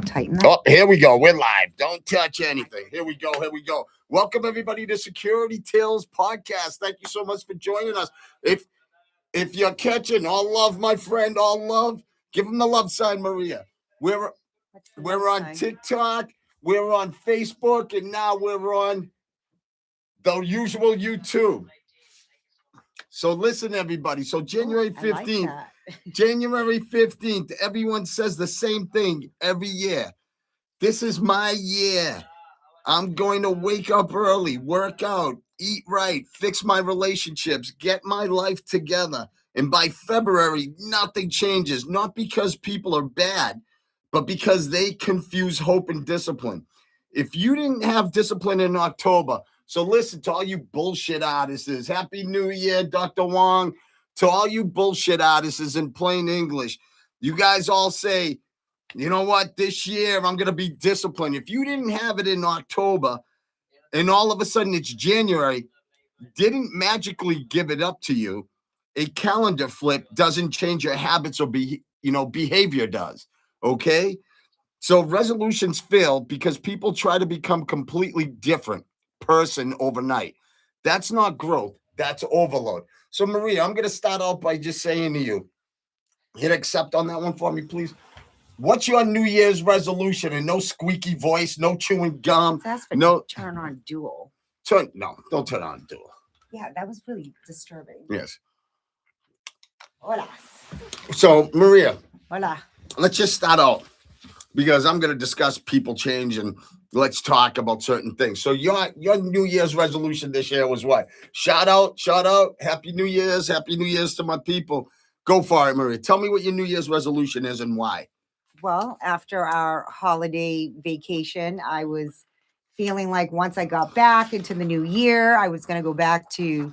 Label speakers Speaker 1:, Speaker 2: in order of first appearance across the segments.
Speaker 1: tighten that.
Speaker 2: Oh, here we go. We're live. Don't touch anything. Here we go. Here we go. Welcome everybody to Security Tales Podcast. Thank you so much for joining us. If you're catching, all love, my friend, all love. Give them the love sign, Maria. We're on TikTok, we're on Facebook, and now we're on the usual YouTube. So listen, everybody. So January 15th, January 15th, everyone says the same thing every year. This is my year. I'm going to wake up early, work out, eat right, fix my relationships, get my life together. And by February, nothing changes. Not because people are bad, but because they confuse hope and discipline. If you didn't have discipline in October, so listen to all you bullshit artists. Happy New Year, Dr. Wong. To all you bullshit artists in plain English, you guys all say, you know what, this year I'm going to be disciplined. If you didn't have it in October and all of a sudden it's January, didn't magically give it up to you, a calendar flip doesn't change your habits or behavior does. Okay? So resolutions fail because people try to become completely different person overnight. That's not growth. That's overload. So Maria, I'm going to start out by just saying to you, hit accept on that one for me, please. What's your New Year's resolution? And no squeaky voice, no chewing gum.
Speaker 1: That's for turn on dual.
Speaker 2: Don't turn on dual.
Speaker 1: Yeah, that was really disturbing.
Speaker 2: Yes.
Speaker 1: Hola.
Speaker 2: So, Maria.
Speaker 1: Hola.
Speaker 2: Let's just start out because I'm going to discuss people change and let's talk about certain things. So your New Year's resolution this year was what? Shout out. Happy New Year's to my people. Go for it, Maria. Tell me what your New Year's resolution is and why.
Speaker 1: Well, after our holiday vacation, I was feeling like once I got back into the new year, I was going to go back to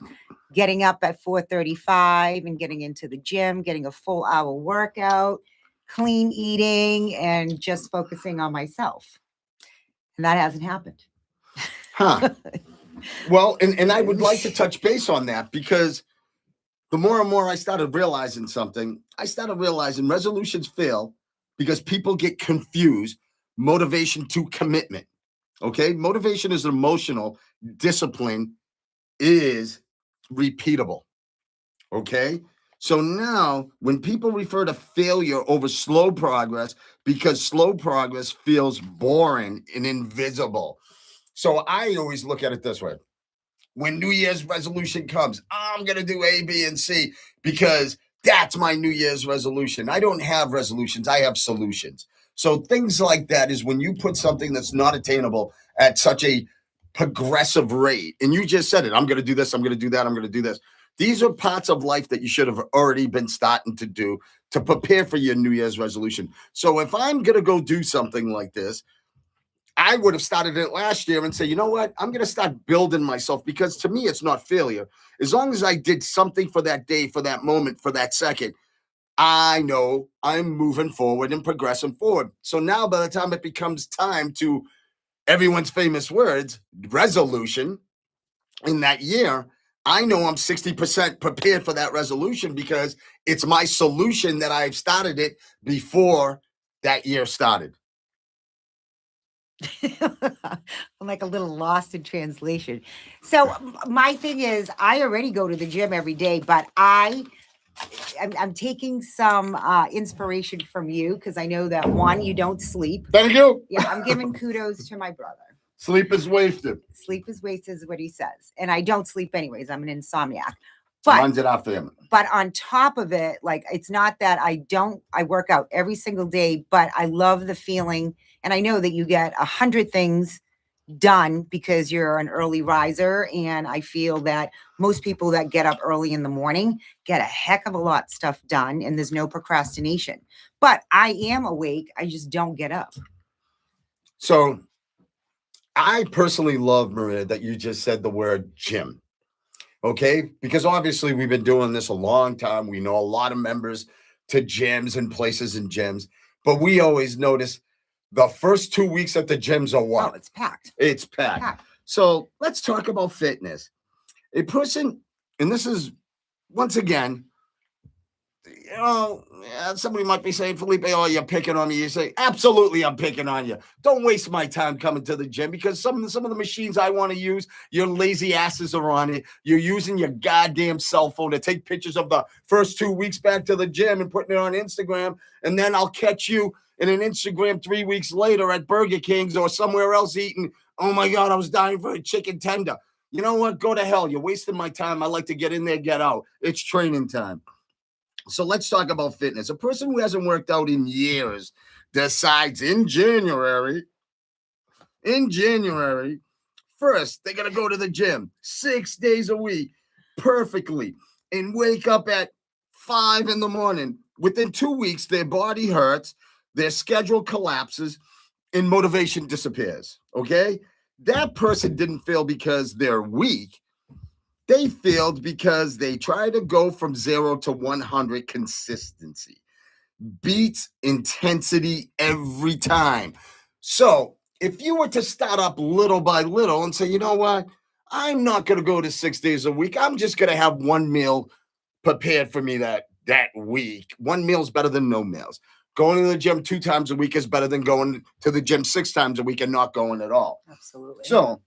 Speaker 1: getting up at 4:35 and getting into the gym, getting a full hour workout, clean eating, and just focusing on myself. And that hasn't happened.
Speaker 2: Huh. Well, and I would like to touch base on that because the more and more I started realizing something, resolutions fail because people get confused motivation to commitment. Okay? Motivation is emotional. Discipline is repeatable. Okay? So now when people refer to failure over slow progress, because slow progress feels boring and invisible. So I always look at it this way. When New Year's resolution comes, I'm going to do A, B, and C because that's my New Year's resolution. I don't have resolutions. I have solutions. So things like that is when you put something that's not attainable at such a progressive rate. And you just said it. I'm going to do this. I'm going to do that. I'm going to do this. These are parts of life that you should have already been starting to do to prepare for your New Year's resolution. So if I'm going to go do something like this, I would have started it last year and say, you know what? I'm going to start building myself because to me, it's not failure. As long as I did something for that day, for that moment, for that second, I know I'm moving forward and progressing forward. So now by the time it becomes time to everyone's famous words, resolution in that year, I know I'm 60% prepared for that resolution because it's my solution that I've started it before that year started.
Speaker 1: I'm like a little lost in translation. So my thing is, I already go to the gym every day, but I'm taking some inspiration from you because I know that one, you don't sleep.
Speaker 2: Thank you.
Speaker 1: Yeah, I'm giving kudos to my brother.
Speaker 2: Sleep is wasted.
Speaker 1: Sleep is wasted is what he says. And I don't sleep anyways. I'm an insomniac. But
Speaker 2: runs it off them.
Speaker 1: But on top of it, like, it's not that I work out every single day, but I love the feeling. And I know that you get 100 things done because you're an early riser. And I feel that most people that get up early in the morning get a heck of a lot of stuff done and there's no procrastination. But I am awake. I just don't get up.
Speaker 2: So I personally love, Maria, that you just said the word gym. Okay? Because obviously we've been doing this a long time. We know a lot of members to gyms and places in gyms, but we always notice the first 2 weeks at the gyms are what?
Speaker 1: Oh, it's packed.
Speaker 2: It's packed. So let's talk about fitness. A person, and this is, once again, somebody might be saying, Felipe, oh, you're picking on me. You say, absolutely, I'm picking on you. Don't waste my time coming to the gym because some of the machines I want to use, your lazy asses are on it. You're using your goddamn cell phone to take pictures of the first 2 weeks back to the gym and putting it on Instagram. And then I'll catch you in an Instagram 3 weeks later at Burger King's or somewhere else eating. Oh my God, I was dying for a chicken tender. You know what? Go to hell. You're wasting my time. I like to get in there, get out. It's training time. So let's talk about fitness. A person who hasn't worked out in years decides in January, first, they're going to go to the gym 6 days a week perfectly and wake up at 5 in the morning. Within 2 weeks, their body hurts, their schedule collapses, and motivation disappears. Okay? That person didn't fail because they're weak. They failed because they tried to go from 0 to 100 consistency. Beats intensity every time. So if you were to start up little by little and say, you know what, I'm not going to go to 6 days a week. I'm just going to have one meal prepared for me that week. One meal is better than no meals. Going to the gym 2 times a week is better than going to the gym 6 times a week and not going at all.
Speaker 1: Absolutely.
Speaker 2: So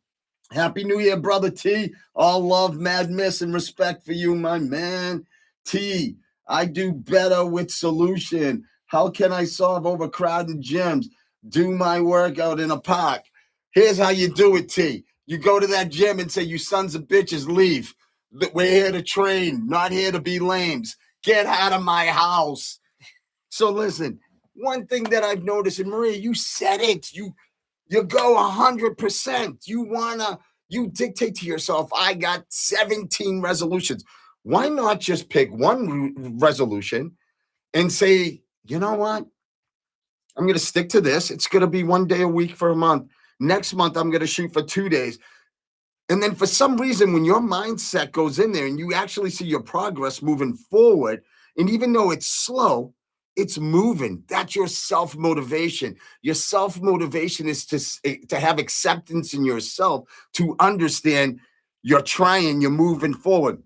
Speaker 2: Happy New Year, brother T. All love, mad miss, and respect for you, my man. T, I do better with solution. How can I solve overcrowded gyms? Do my workout in a park. Here's how you do it, T. You go to that gym and say, you sons of bitches, leave. We're here to train, not here to be lames. Get out of my house. So listen, one thing that I've noticed, and Maria, you said it, you go 100%. You dictate to yourself, I got 17 resolutions. Why not just pick one resolution and say, you know what? I'm going to stick to this. It's going to be 1 day a week for a month. Next month, I'm going to shoot for 2 days. And then for some reason, when your mindset goes in there and you actually see your progress moving forward, and even though it's slow, it's moving. That's your self-motivation. Your self-motivation is to have acceptance in yourself, to understand you're trying, you're moving forward.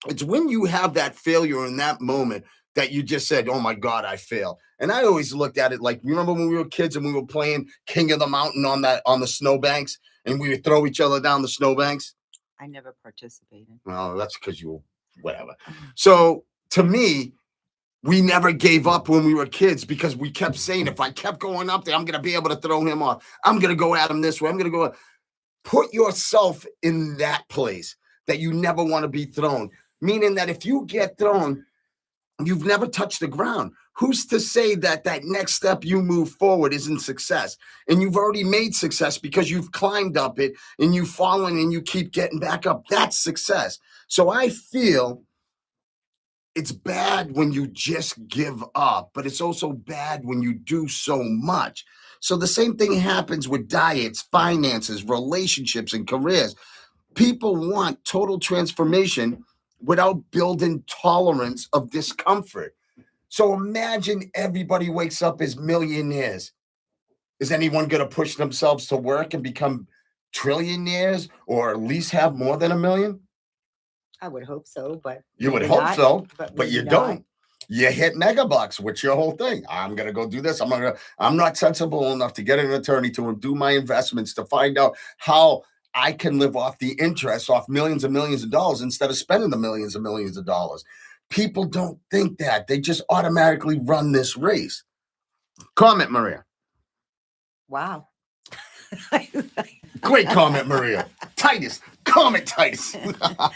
Speaker 2: It's when you have that failure in that moment that you just said, oh my God, I failed. And I always looked at it like, remember when we were kids and we were playing King of the Mountain on the snowbanks and we would throw each other down the snowbanks?
Speaker 1: I never participated.
Speaker 2: Well, that's because you whatever. So to me, we never gave up when we were kids because we kept saying, if I kept going up there, I'm going to be able to throw him off. I'm going to go at him this way. I'm going to go. Put yourself in that place that you never want to be thrown. Meaning that if you get thrown, you've never touched the ground. Who's to say that next step you move forward isn't success? And you've already made success because you've climbed up it and you've fallen and you keep getting back up. That's success. So I feel it's bad when you just give up, but it's also bad when you do so much. So the same thing happens with diets, finances, relationships, and careers. People want total transformation without building tolerance of discomfort. So imagine everybody wakes up as millionaires. Is anyone going to push themselves to work and become trillionaires or at least have more than $1 million?
Speaker 1: I would hope so, but
Speaker 2: you would hope
Speaker 1: not,
Speaker 2: so, but you
Speaker 1: not.
Speaker 2: don't. You hit megabucks. What's your whole thing? I'm going to go do this. I'm not sensible enough to get an attorney to do my investments to find out how I can live off the interest off millions and millions of dollars instead of spending the millions and millions of dollars. People don't think that. They just automatically run this race. Comment, Maria.
Speaker 1: Wow.
Speaker 2: Great comment, Maria. Titus. Comment, Titus.
Speaker 1: Now,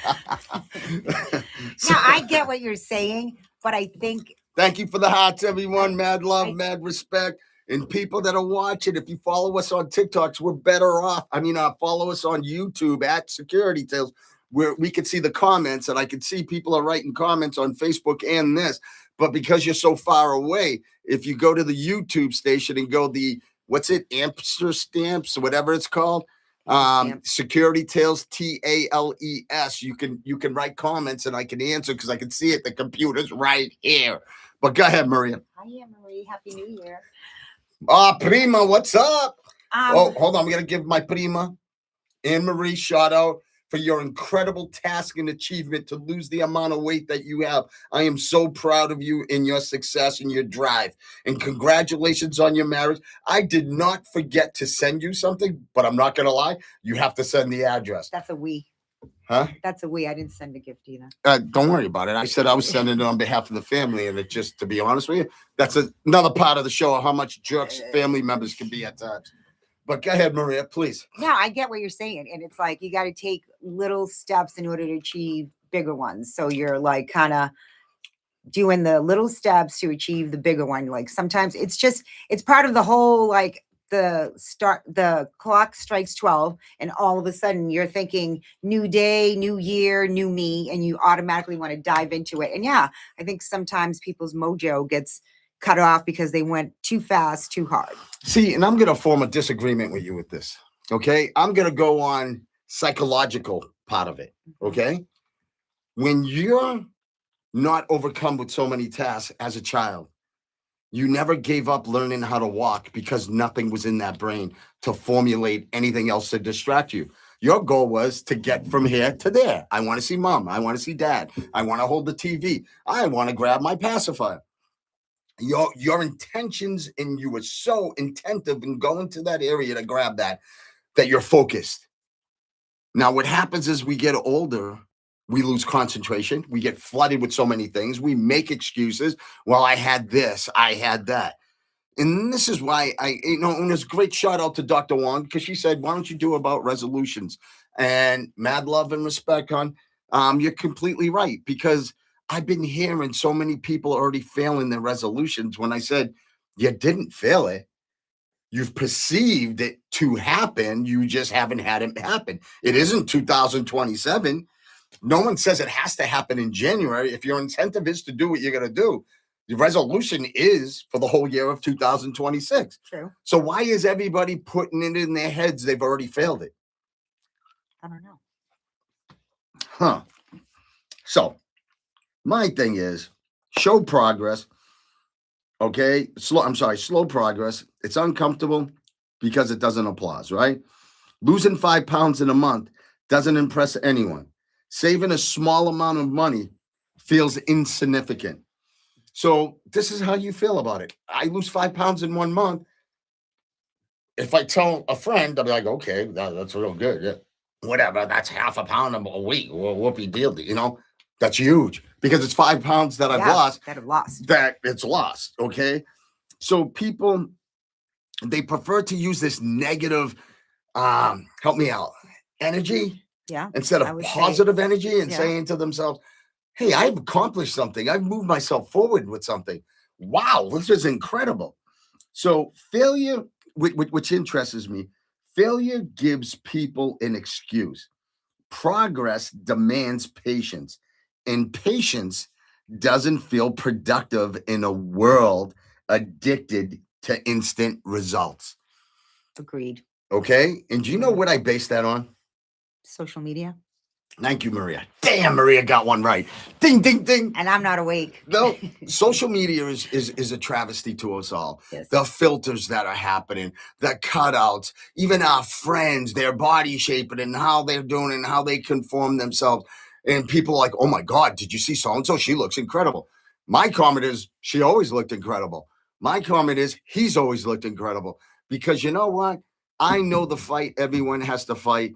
Speaker 1: I get what you're saying, but I think...
Speaker 2: Thank you for the hearts, everyone. Mad love, mad respect. And people that are watching, if you follow us on TikToks, we're better off. Follow us on YouTube at Security Tales, where we can see the comments, and I can see people are writing comments on Facebook and this. But because you're so far away, if you go to the YouTube station and go Amster Stamps, whatever it's called, Security Tales, TALES, you can write comments and I can answer because I can see it. The computer's right here. But go ahead, Maria.
Speaker 1: Hi, Marie. Happy New Year.
Speaker 2: Prima, what's up? Hold on. I'm going to give my Prima, Anne-Marie, shout out. for your incredible task and achievement to lose the amount of weight that you have. I am so proud of you in your success and your drive. And congratulations on your marriage. I did not forget to send you something, but I'm not going to lie. You have to send the address.
Speaker 1: That's a we.
Speaker 2: Huh?
Speaker 1: That's a we. I didn't send a gift either.
Speaker 2: Don't worry about it. I said I was sending it on behalf of the family. And it just, to be honest with you, that's another part of the show of how much jerks family members can be at times. But go ahead, Maria, please.
Speaker 1: No, I get what you're saying. And it's like you got to take little steps in order to achieve bigger ones. So you're like kind of doing the little steps to achieve the bigger one. Like sometimes it's part of the whole, like the clock strikes 12 and all of a sudden you're thinking new day, new year, new me, and you automatically want to dive into it. And yeah, I think sometimes people's mojo gets cut off because they went too fast, too hard.
Speaker 2: See, and I'm going to form a disagreement with you with this. Okay. I'm going to go on psychological part of it. Okay. When you're not overcome with so many tasks as a child, you never gave up learning how to walk because nothing was in that brain to formulate anything else to distract you. Your goal was to get from here to there. I want to see mom. I want to see dad. I want to hold the TV. I want to grab my pacifier. Your intentions, and you were so intensive in going to that area to grab that you're focused. Now, what happens is we get older, we lose concentration. We get flooded with so many things. We make excuses. Well, I had this, I had that. And this is why and there's a great shout out to Dr. Wong, because she said, why don't you do about resolutions? And mad love and respect, hon. You're completely right, because I've been hearing so many people already failing their resolutions when I said, you didn't fail it. You've perceived it to happen. You just haven't had it happen. It isn't 2027. No one says it has to happen in January. If your incentive is to do what you're going to do, the resolution is for the whole year of 2026.
Speaker 1: True.
Speaker 2: So why is everybody putting it in their heads they've already failed it?
Speaker 1: I don't know.
Speaker 2: Huh. So my thing is show progress. Okay. Slow progress. It's uncomfortable because it doesn't applause, right? Losing 5 pounds in a month doesn't impress anyone. Saving a small amount of money feels insignificant. So this is how you feel about it. I lose 5 pounds in 1 month. If I tell a friend, I'll be like, okay, that's real good. Yeah. Whatever, that's half a pound a week. Well, whoopie deal. That's huge because it's 5 pounds that I've lost. That it's lost. Okay. So people, they prefer to use this negative, help me out, energy.
Speaker 1: Yeah.
Speaker 2: Instead of positive energy and saying to themselves, hey, I've accomplished something. I've moved myself forward with something. Wow, this is incredible. So failure, which interests me, failure gives people an excuse. Progress demands patience, and patience doesn't feel productive in a world addicted to instant results.
Speaker 1: Agreed.
Speaker 2: Okay. And do you know what I base that on?
Speaker 1: Social media.
Speaker 2: Thank you, Maria. Damn, Maria got one right. Ding, ding, ding.
Speaker 1: And I'm not awake.
Speaker 2: No, social media is a travesty to us all.
Speaker 1: Yes.
Speaker 2: The filters that are happening, the cutouts, even our friends, their body shaping and how they're doing and how they conform themselves. And people are like, oh my God, did you see so-and-so? She looks incredible. My comment is, she always looked incredible. My comment is, he's always looked incredible. Because you know what? I know the fight everyone has to fight.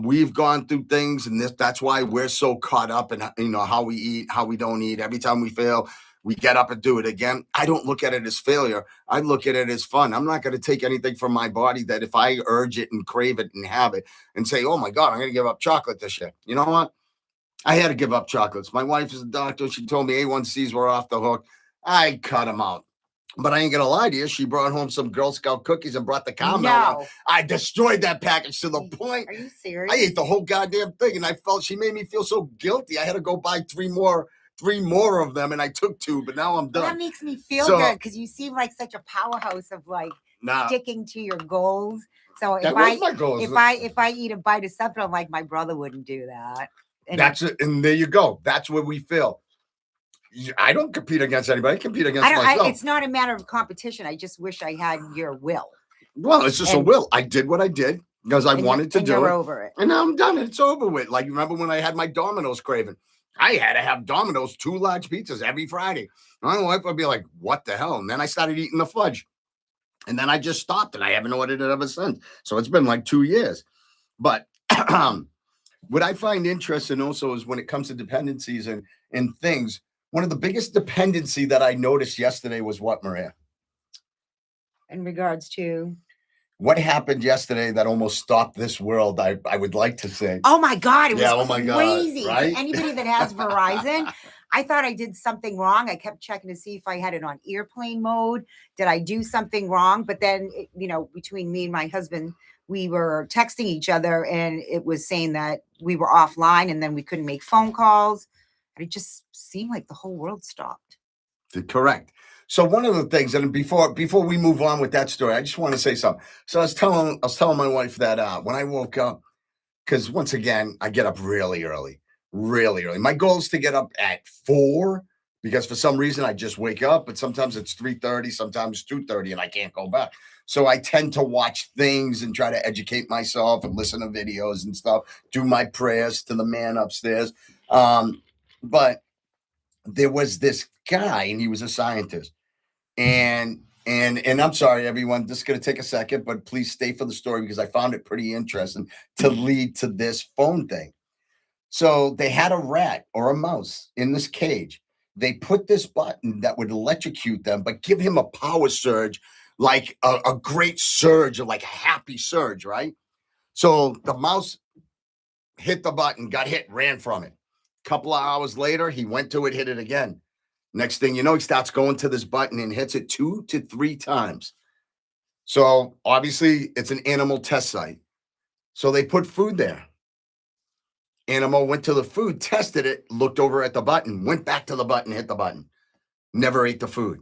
Speaker 2: We've gone through things, and that's why we're so caught up in how we eat, how we don't eat. Every time we fail, we get up and do it again. I don't look at it as failure. I look at it as fun. I'm not going to take anything from my body that if I urge it and crave it and have it and say, oh my God, I'm going to give up chocolate this year. You know what? I had to give up chocolates. My wife is a doctor. She told me A1Cs were off the hook. I cut them out. But I ain't gonna lie to you. She brought home some Girl Scout cookies and brought the caramel.
Speaker 1: No.
Speaker 2: I destroyed that package to the point.
Speaker 1: Are you serious?
Speaker 2: I ate the whole goddamn thing, and she made me feel so guilty. I had to go buy three more of them, and I took 2, but now I'm done.
Speaker 1: Well, that makes me feel good because you seem like such a powerhouse of sticking to your goals. So if I eat a bite of something, I'm like, my brother wouldn't do that. And
Speaker 2: that's it, and there you go. That's where we feel. I don't compete against anybody. I compete against myself.
Speaker 1: It's not a matter of competition. I just wish I had your will.
Speaker 2: Well, it's just a will. I did what I did. because I
Speaker 1: And
Speaker 2: wanted to do
Speaker 1: you're
Speaker 2: it.
Speaker 1: over it.
Speaker 2: And now I'm done. It's over with. Like, remember when I had my Domino's craving? I had to have Domino's 2 large pizzas every Friday. My wife would be like, what the hell? And then I started eating the fudge. And then I just stopped and I haven't ordered it ever since. So it's been like 2 years. But what I find interesting also is when it comes to dependencies and things, one of the biggest dependency that I noticed yesterday was what, Maria?
Speaker 1: In regards to?
Speaker 2: What happened yesterday that almost stopped this world, I would like to say.
Speaker 1: Oh my God, it was
Speaker 2: oh my
Speaker 1: crazy.
Speaker 2: God, right?
Speaker 1: Anybody that has Verizon, I thought I did something wrong. I kept checking to see if I had it on airplane mode. Did I do something wrong? But then, between me and my husband, we were texting each other and it was saying that we were offline and then we couldn't make phone calls. And it just seemed like the whole world stopped.
Speaker 2: Correct. So one of the things, and before we move on with that story, I just want to say something. So I was telling my wife that when I woke up, because once again, I get up really early. My goal is to get up at 4 because for some reason I just wake up, but sometimes it's 3:30, sometimes 2:30, and I can't go back. So I tend to watch things and try to educate myself and listen to videos and stuff, do my prayers to the man upstairs. But there was this guy, and he was a scientist. And I'm sorry, everyone, this is going to take a second, but please stay for the story because I found it pretty interesting to lead to this phone thing. So they had a rat or a mouse in this cage. They put this button that would electrocute them, but give him a power surge, like a great surge, or like a happy surge, right? So the mouse hit the button, got hit, ran from it. A couple of hours later, he went to it, hit it again. Next thing you know, he starts going to this button and hits it 2 to 3 times. So obviously, it's an animal test site. So they put food there. Animal went to the food, tested it, looked over at the button, went back to the button, hit the button. Never ate the food.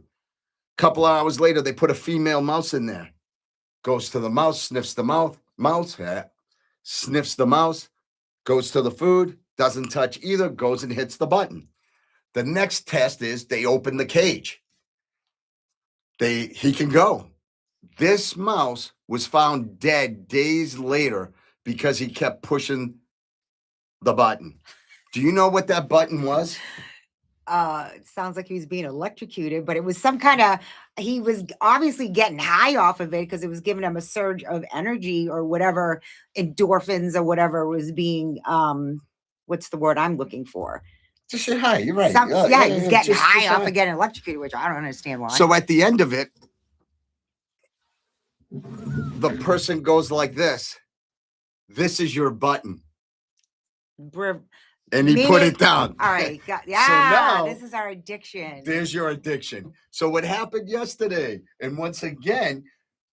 Speaker 2: Couple of hours later, they put a female mouse in there. Goes to the mouse, sniffs the mouse, sniffs the mouse, goes to the food, doesn't touch either, goes and hits the button. The next test is they open the cage. He can go. This mouse was found dead days later because he kept pushing the button. Do you know what that button was?
Speaker 1: It sounds like he was being electrocuted, but it was some kind of, he was obviously getting high off of it because it was giving him a surge of energy or whatever, endorphins or whatever was being, what's the word I'm looking for?
Speaker 2: Just say hi. You're right.
Speaker 1: He was getting high off of getting electrocuted, which I don't understand why.
Speaker 2: So at the end of it, the person goes like this. This is your button. And he put it down.
Speaker 1: All right.
Speaker 2: So now,
Speaker 1: this is our addiction.
Speaker 2: There's your addiction. So what happened yesterday, and once again,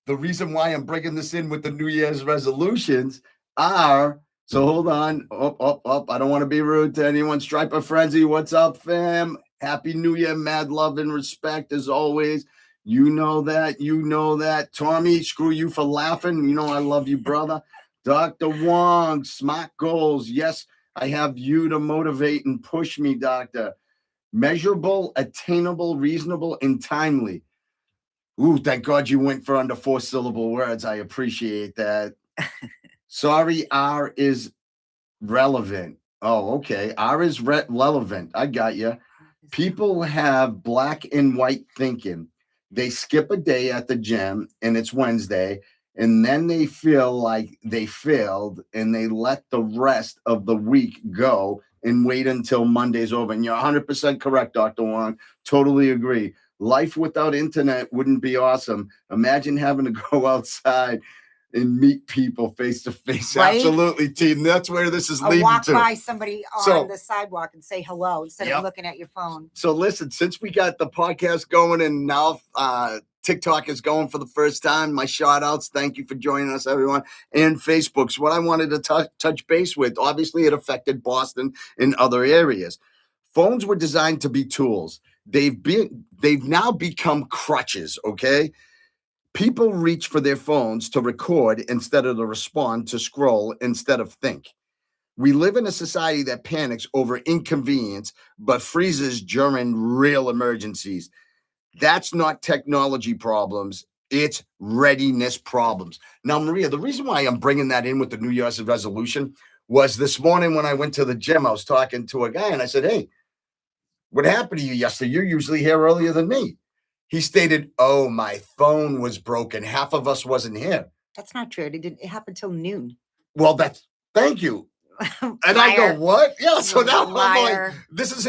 Speaker 2: the reason why I'm bringing this in with the New Year's resolutions are, so hold on. I don't want to be rude to anyone. Striper Frenzy, what's up, fam? Happy New Year. Mad love and respect as always. You know that. Tommy, screw you for laughing. You know I love you, brother. Dr. Wong, smart goals. Yes, I have you to motivate and push me, doctor. Measurable, attainable, reasonable, and timely. Ooh, thank God you went for under 4-syllable words. I appreciate that. Sorry, R is relevant. Oh, okay. R is relevant. I got you. People have black and white thinking. They skip a day at the gym and it's Wednesday, and then they feel like they failed and they let the rest of the week go and wait until Monday's over. And you're 100% correct, Dr. Wong. Totally agree. Life without internet wouldn't be awesome. Imagine having to go outside and meet people face to face. Right? Absolutely, T. That's where this is leading to.
Speaker 1: Walk by somebody on the sidewalk and say hello instead of looking at your phone.
Speaker 2: So listen, since we got the podcast going and now TikTok is going for the first time, my shout outs, thank you for joining us, everyone, and Facebook's what I wanted to touch base with. Obviously, it affected Boston and other areas. Phones were designed to be tools. They've now become crutches, okay? People reach for their phones to record instead of to respond, to scroll instead of think. We live in a society that panics over inconvenience, but freezes during real emergencies. That's not technology problems. It's readiness problems. Now, Maria, the reason why I'm bringing that in with the New Year's resolution was this morning when I went to the gym, I was talking to a guy and I said, hey, what happened to you yesterday? You're usually here earlier than me. He stated, oh, my phone was broken. Half of us wasn't here.
Speaker 1: That's not true. It happened till noon.
Speaker 2: Well, thank you. And I go, what? Yeah. So now I'm like, this is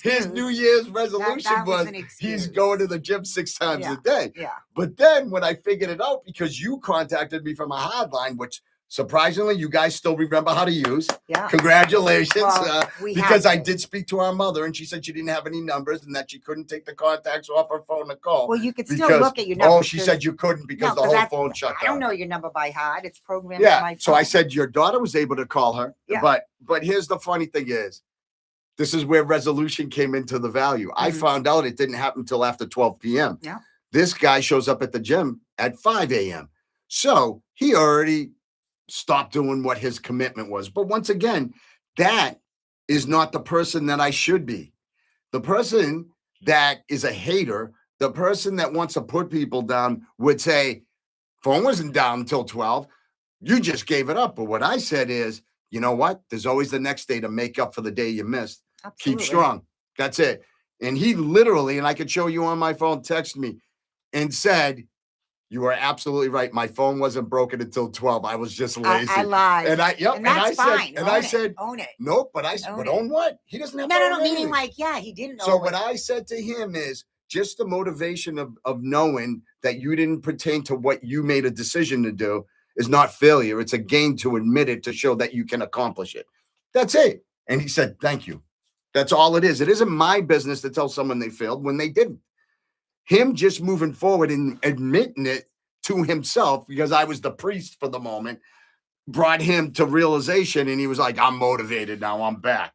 Speaker 2: his New Year's resolution was he's going to the gym 6 times a day.
Speaker 1: Yeah.
Speaker 2: But then when I figured it out, because you contacted me from a hotline, which surprisingly, you guys still remember how to use.
Speaker 1: Yeah.
Speaker 2: Congratulations.
Speaker 1: Well,
Speaker 2: because I did speak to our mother and she said she didn't have any numbers and that she couldn't take the contacts off her phone to call.
Speaker 1: Well, you could still look at your number.
Speaker 2: Oh, she said you couldn't because the whole phone shut down.
Speaker 1: I don't know your number by heart. It's programmed on my phone.
Speaker 2: So I said your daughter was able to call her.
Speaker 1: Yeah.
Speaker 2: But here's the funny thing is, this is where resolution came into the value. I found out it didn't happen until after 12 p.m.
Speaker 1: Yeah.
Speaker 2: This guy shows up at the gym at 5 a.m. So he already stopped doing what his commitment was. But once again, that is not the person that I should be. The person that is a hater, the person that wants to put people down would say, phone wasn't down until 12. You just gave it up. But what I said is, you know what? There's always the next day to make up for the day you missed.
Speaker 1: Absolutely.
Speaker 2: Keep strong. That's it. And he literally, and I could show you on my phone, texted me and said, you are absolutely right. My phone wasn't broken until 12. I was just lazy.
Speaker 1: I lied.
Speaker 2: And I
Speaker 1: fine.
Speaker 2: said,
Speaker 1: own it.
Speaker 2: Nope, but own what? He doesn't have to own
Speaker 1: meaning
Speaker 2: anything.
Speaker 1: he didn't.
Speaker 2: So what I said to him is just the motivation of knowing that you didn't pertain to what you made a decision to do is not failure. It's a gain to admit it, to show that you can accomplish it. That's it. And he said, thank you. That's all it is. It isn't my business to tell someone they failed when they didn't. Him just moving forward and admitting it to himself, because I was the priest for the moment, brought him to realization, and he was like, I'm motivated now, I'm back.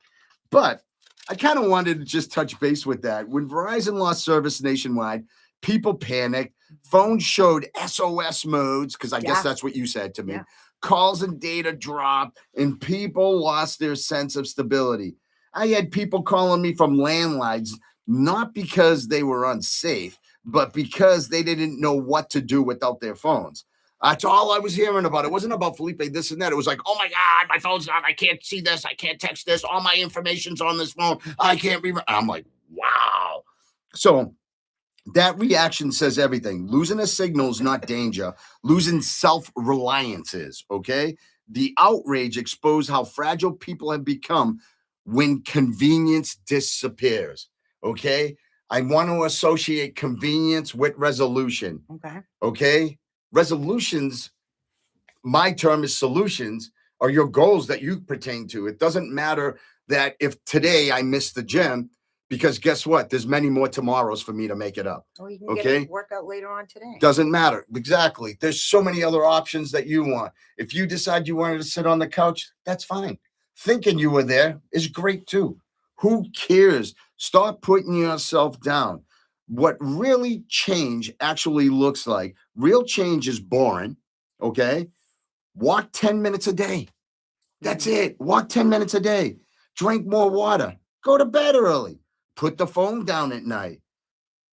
Speaker 2: But I kind of wanted to just touch base with that. When Verizon lost service nationwide, people panicked. Phones showed SOS modes, because I guess that's what you said to me. Yeah. Calls and data dropped, and people lost their sense of stability. I had people calling me from landlines, not because they were unsafe, but because they didn't know what to do without their phones. That's all I was hearing about. It wasn't about Felipe, this and that. It was like, oh my God, my phone's on. I can't see this. I can't text this. All my information's on this phone. I can't remember. I'm like, wow. So that reaction says everything. Losing a signal is not danger. Losing self-reliance is, okay? The outrage exposed how fragile people have become when convenience disappears, okay? I want to associate convenience with resolution. Okay. Resolutions, my term is solutions, are your goals that you pertain to. It doesn't matter that if today I miss the gym, because guess what? There's many more tomorrows for me to make it up.
Speaker 1: Or you can get a workout later on today.
Speaker 2: Doesn't matter. Exactly. There's so many other options that you want. If you decide you wanted to sit on the couch, that's fine. Thinking you were there is great too. Who cares? Start putting yourself down. What really change actually looks like, real change is boring, okay? Walk 10 minutes a day. That's it. Walk 10 minutes a day. Drink more water. Go to bed early. Put the phone down at night.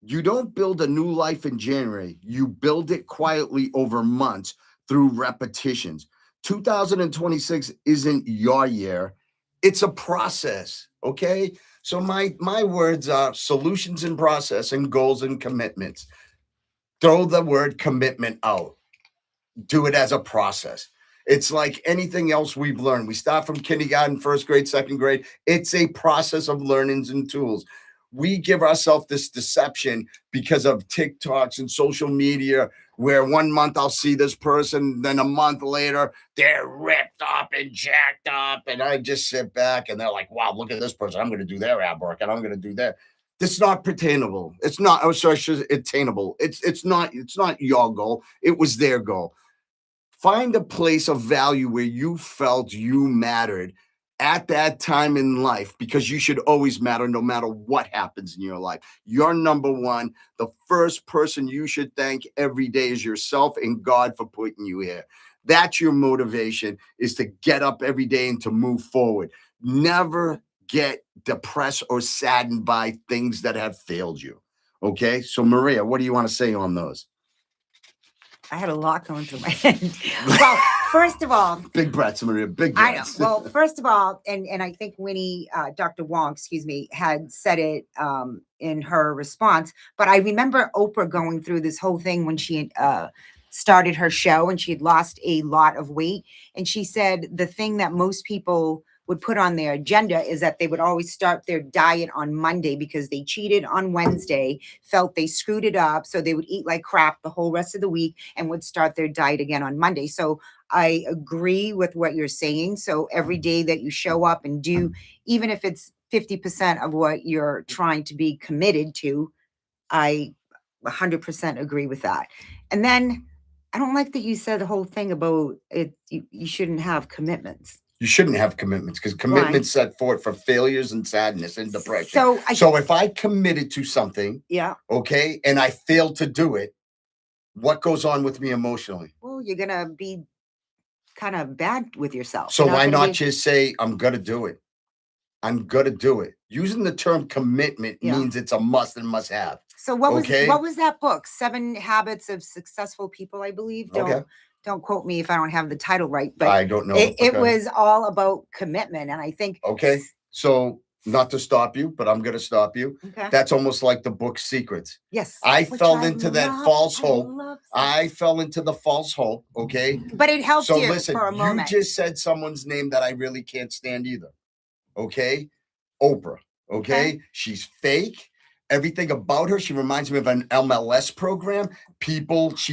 Speaker 2: You don't build a new life in January. You build it quietly over months through repetitions. 2026 isn't your year. It's a process, okay? So my words are solutions and process and goals and commitments. Throw the word commitment out. Do it as a process. It's like anything else we've learned. We start from kindergarten, first grade, second grade. It's a process of learnings and tools. We give ourselves this deception because of TikToks and social media, where 1 month I'll see this person, then a month later, they're ripped up and jacked up. And I just sit back and they're like, wow, look at this person. I'm going to do their ab work and I'm going to do that. It's not pertainable. It's not, attainable. It's not your goal. It was their goal. Find a place of value where you felt you mattered at that time in life, because you should always matter no matter what happens in your life. You're number one. The first person you should thank every day is yourself and God for putting you here. That's your motivation, is to get up every day and to move forward. Never get depressed or saddened by things that have failed you. Okay? So Maria, what do you want to say on those?
Speaker 1: I had a lot going through my head. Well, first of all,
Speaker 2: Big breaths, Maria. Big
Speaker 1: I know.
Speaker 2: breaths.
Speaker 1: Well, first of all, and I think Winnie, Dr. Wong, excuse me, had said it in her response. But I remember Oprah going through this whole thing when she started her show and she had lost a lot of weight. And she said the thing that most people would put on their agenda is that they would always start their diet on Monday because they cheated on Wednesday, felt they screwed it up. So they would eat like crap the whole rest of the week and would start their diet again on Monday. So I agree with what you're saying. So every day that you show up and do, even if it's 50% of what you're trying to be committed to, I 100% agree with that. And then I don't like that you said the whole thing about it. You shouldn't have commitments.
Speaker 2: You shouldn't have commitments because commitments set forth for failures and sadness and depression. So if I committed to something,
Speaker 1: yeah,
Speaker 2: okay, and I failed to do it, what goes on with me emotionally?
Speaker 1: Well, you're gonna be kind of bad with yourself.
Speaker 2: So why not just say, I'm gonna do it? I'm gonna do it. Using the term commitment means it's a must and must have.
Speaker 1: So what was that book? 7 Habits of Successful People, I believe. Don't quote me if I don't have the title right, but
Speaker 2: I don't know.
Speaker 1: It was all about commitment. And I think
Speaker 2: so not to stop you, but I'm gonna stop you.
Speaker 1: Okay.
Speaker 2: That's almost like the book Secrets.
Speaker 1: Yes.
Speaker 2: I fell into that false hope. I fell into the false hope, okay?
Speaker 1: But it helped you
Speaker 2: listen,
Speaker 1: for a moment.
Speaker 2: You just said someone's name that I really can't stand either. Okay? Oprah. Okay? She's fake. Everything about her, she reminds me of an MLS program. She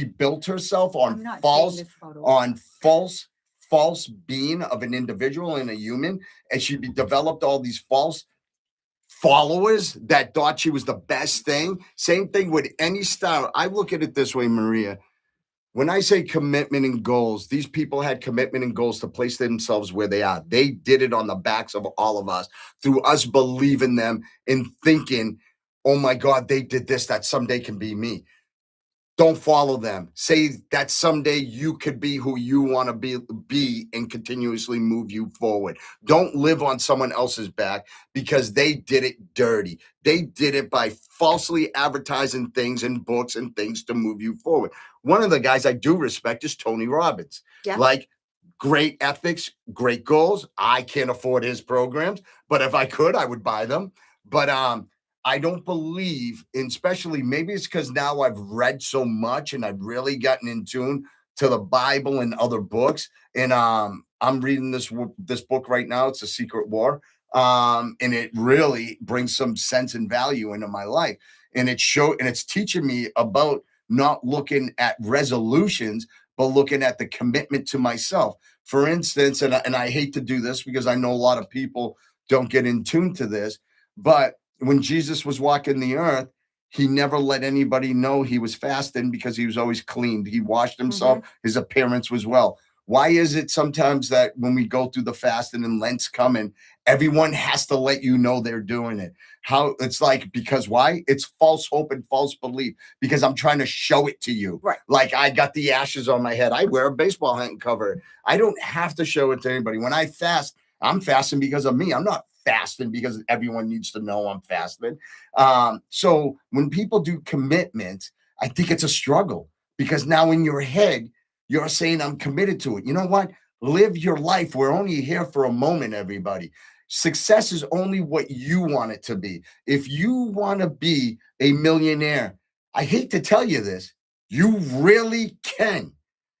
Speaker 2: built herself on false being of an individual and a human, and she developed all these false followers that thought she was the best thing. Same thing with any star. I look at it this way, Maria. When I say commitment and goals, these people had commitment and goals to place themselves where they are. They did it on the backs of all of us, through us believing them and thinking, oh my God, they did this, that someday can be me. Don't follow them. Say that someday you could be who you want to be and continuously move you forward. Don't live on someone else's back because they did it dirty. They did it by falsely advertising things in books and things to move you forward. One of the guys I do respect is Tony Robbins.
Speaker 1: Yeah.
Speaker 2: Like, great ethics, great goals. I can't afford his programs, but if I could, I would buy them. But I don't believe, especially maybe it's because now I've read so much and I've really gotten in tune to the Bible and other books. And I'm reading this book right now. It's A Secret War. And it really brings some sense and value into my life. And it's teaching me about not looking at resolutions, but looking at the commitment to myself. For instance, and I hate to do this because I know a lot of people don't get in tune to this, but when Jesus was walking the earth, he never let anybody know he was fasting because he was always cleaned. He washed himself. His appearance was well. Why is it sometimes that when we go through the fasting and Lent's coming, everyone has to let you know they're doing it? How it's like, because why? It's false hope and false belief because I'm trying to show it to you.
Speaker 1: Right.
Speaker 2: Like I got the ashes on my head. I wear a baseball hat and cover it. I don't have to show it to anybody. When I fast, I'm fasting because of me. I'm not fasting because everyone needs to know I'm fasting. So when people do commitment, I think it's a struggle because now in your head, you're saying I'm committed to it. You know what? Live your life. We're only here for a moment, everybody. Success is only what you want it to be. If you want to be a millionaire, I hate to tell you this, you really can.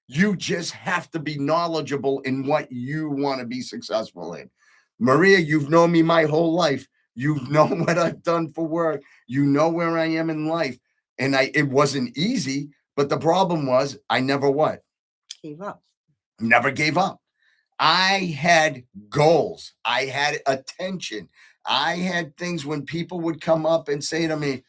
Speaker 2: You just have to be knowledgeable in what you want to be successful in. Maria, you've known me my whole life. You've known what I've done for work. You know where I am in life. And it wasn't easy, but the problem was I never what?
Speaker 1: Gave up.
Speaker 2: Never gave up. I had goals. I had attention. I had things when people would come up and say to me,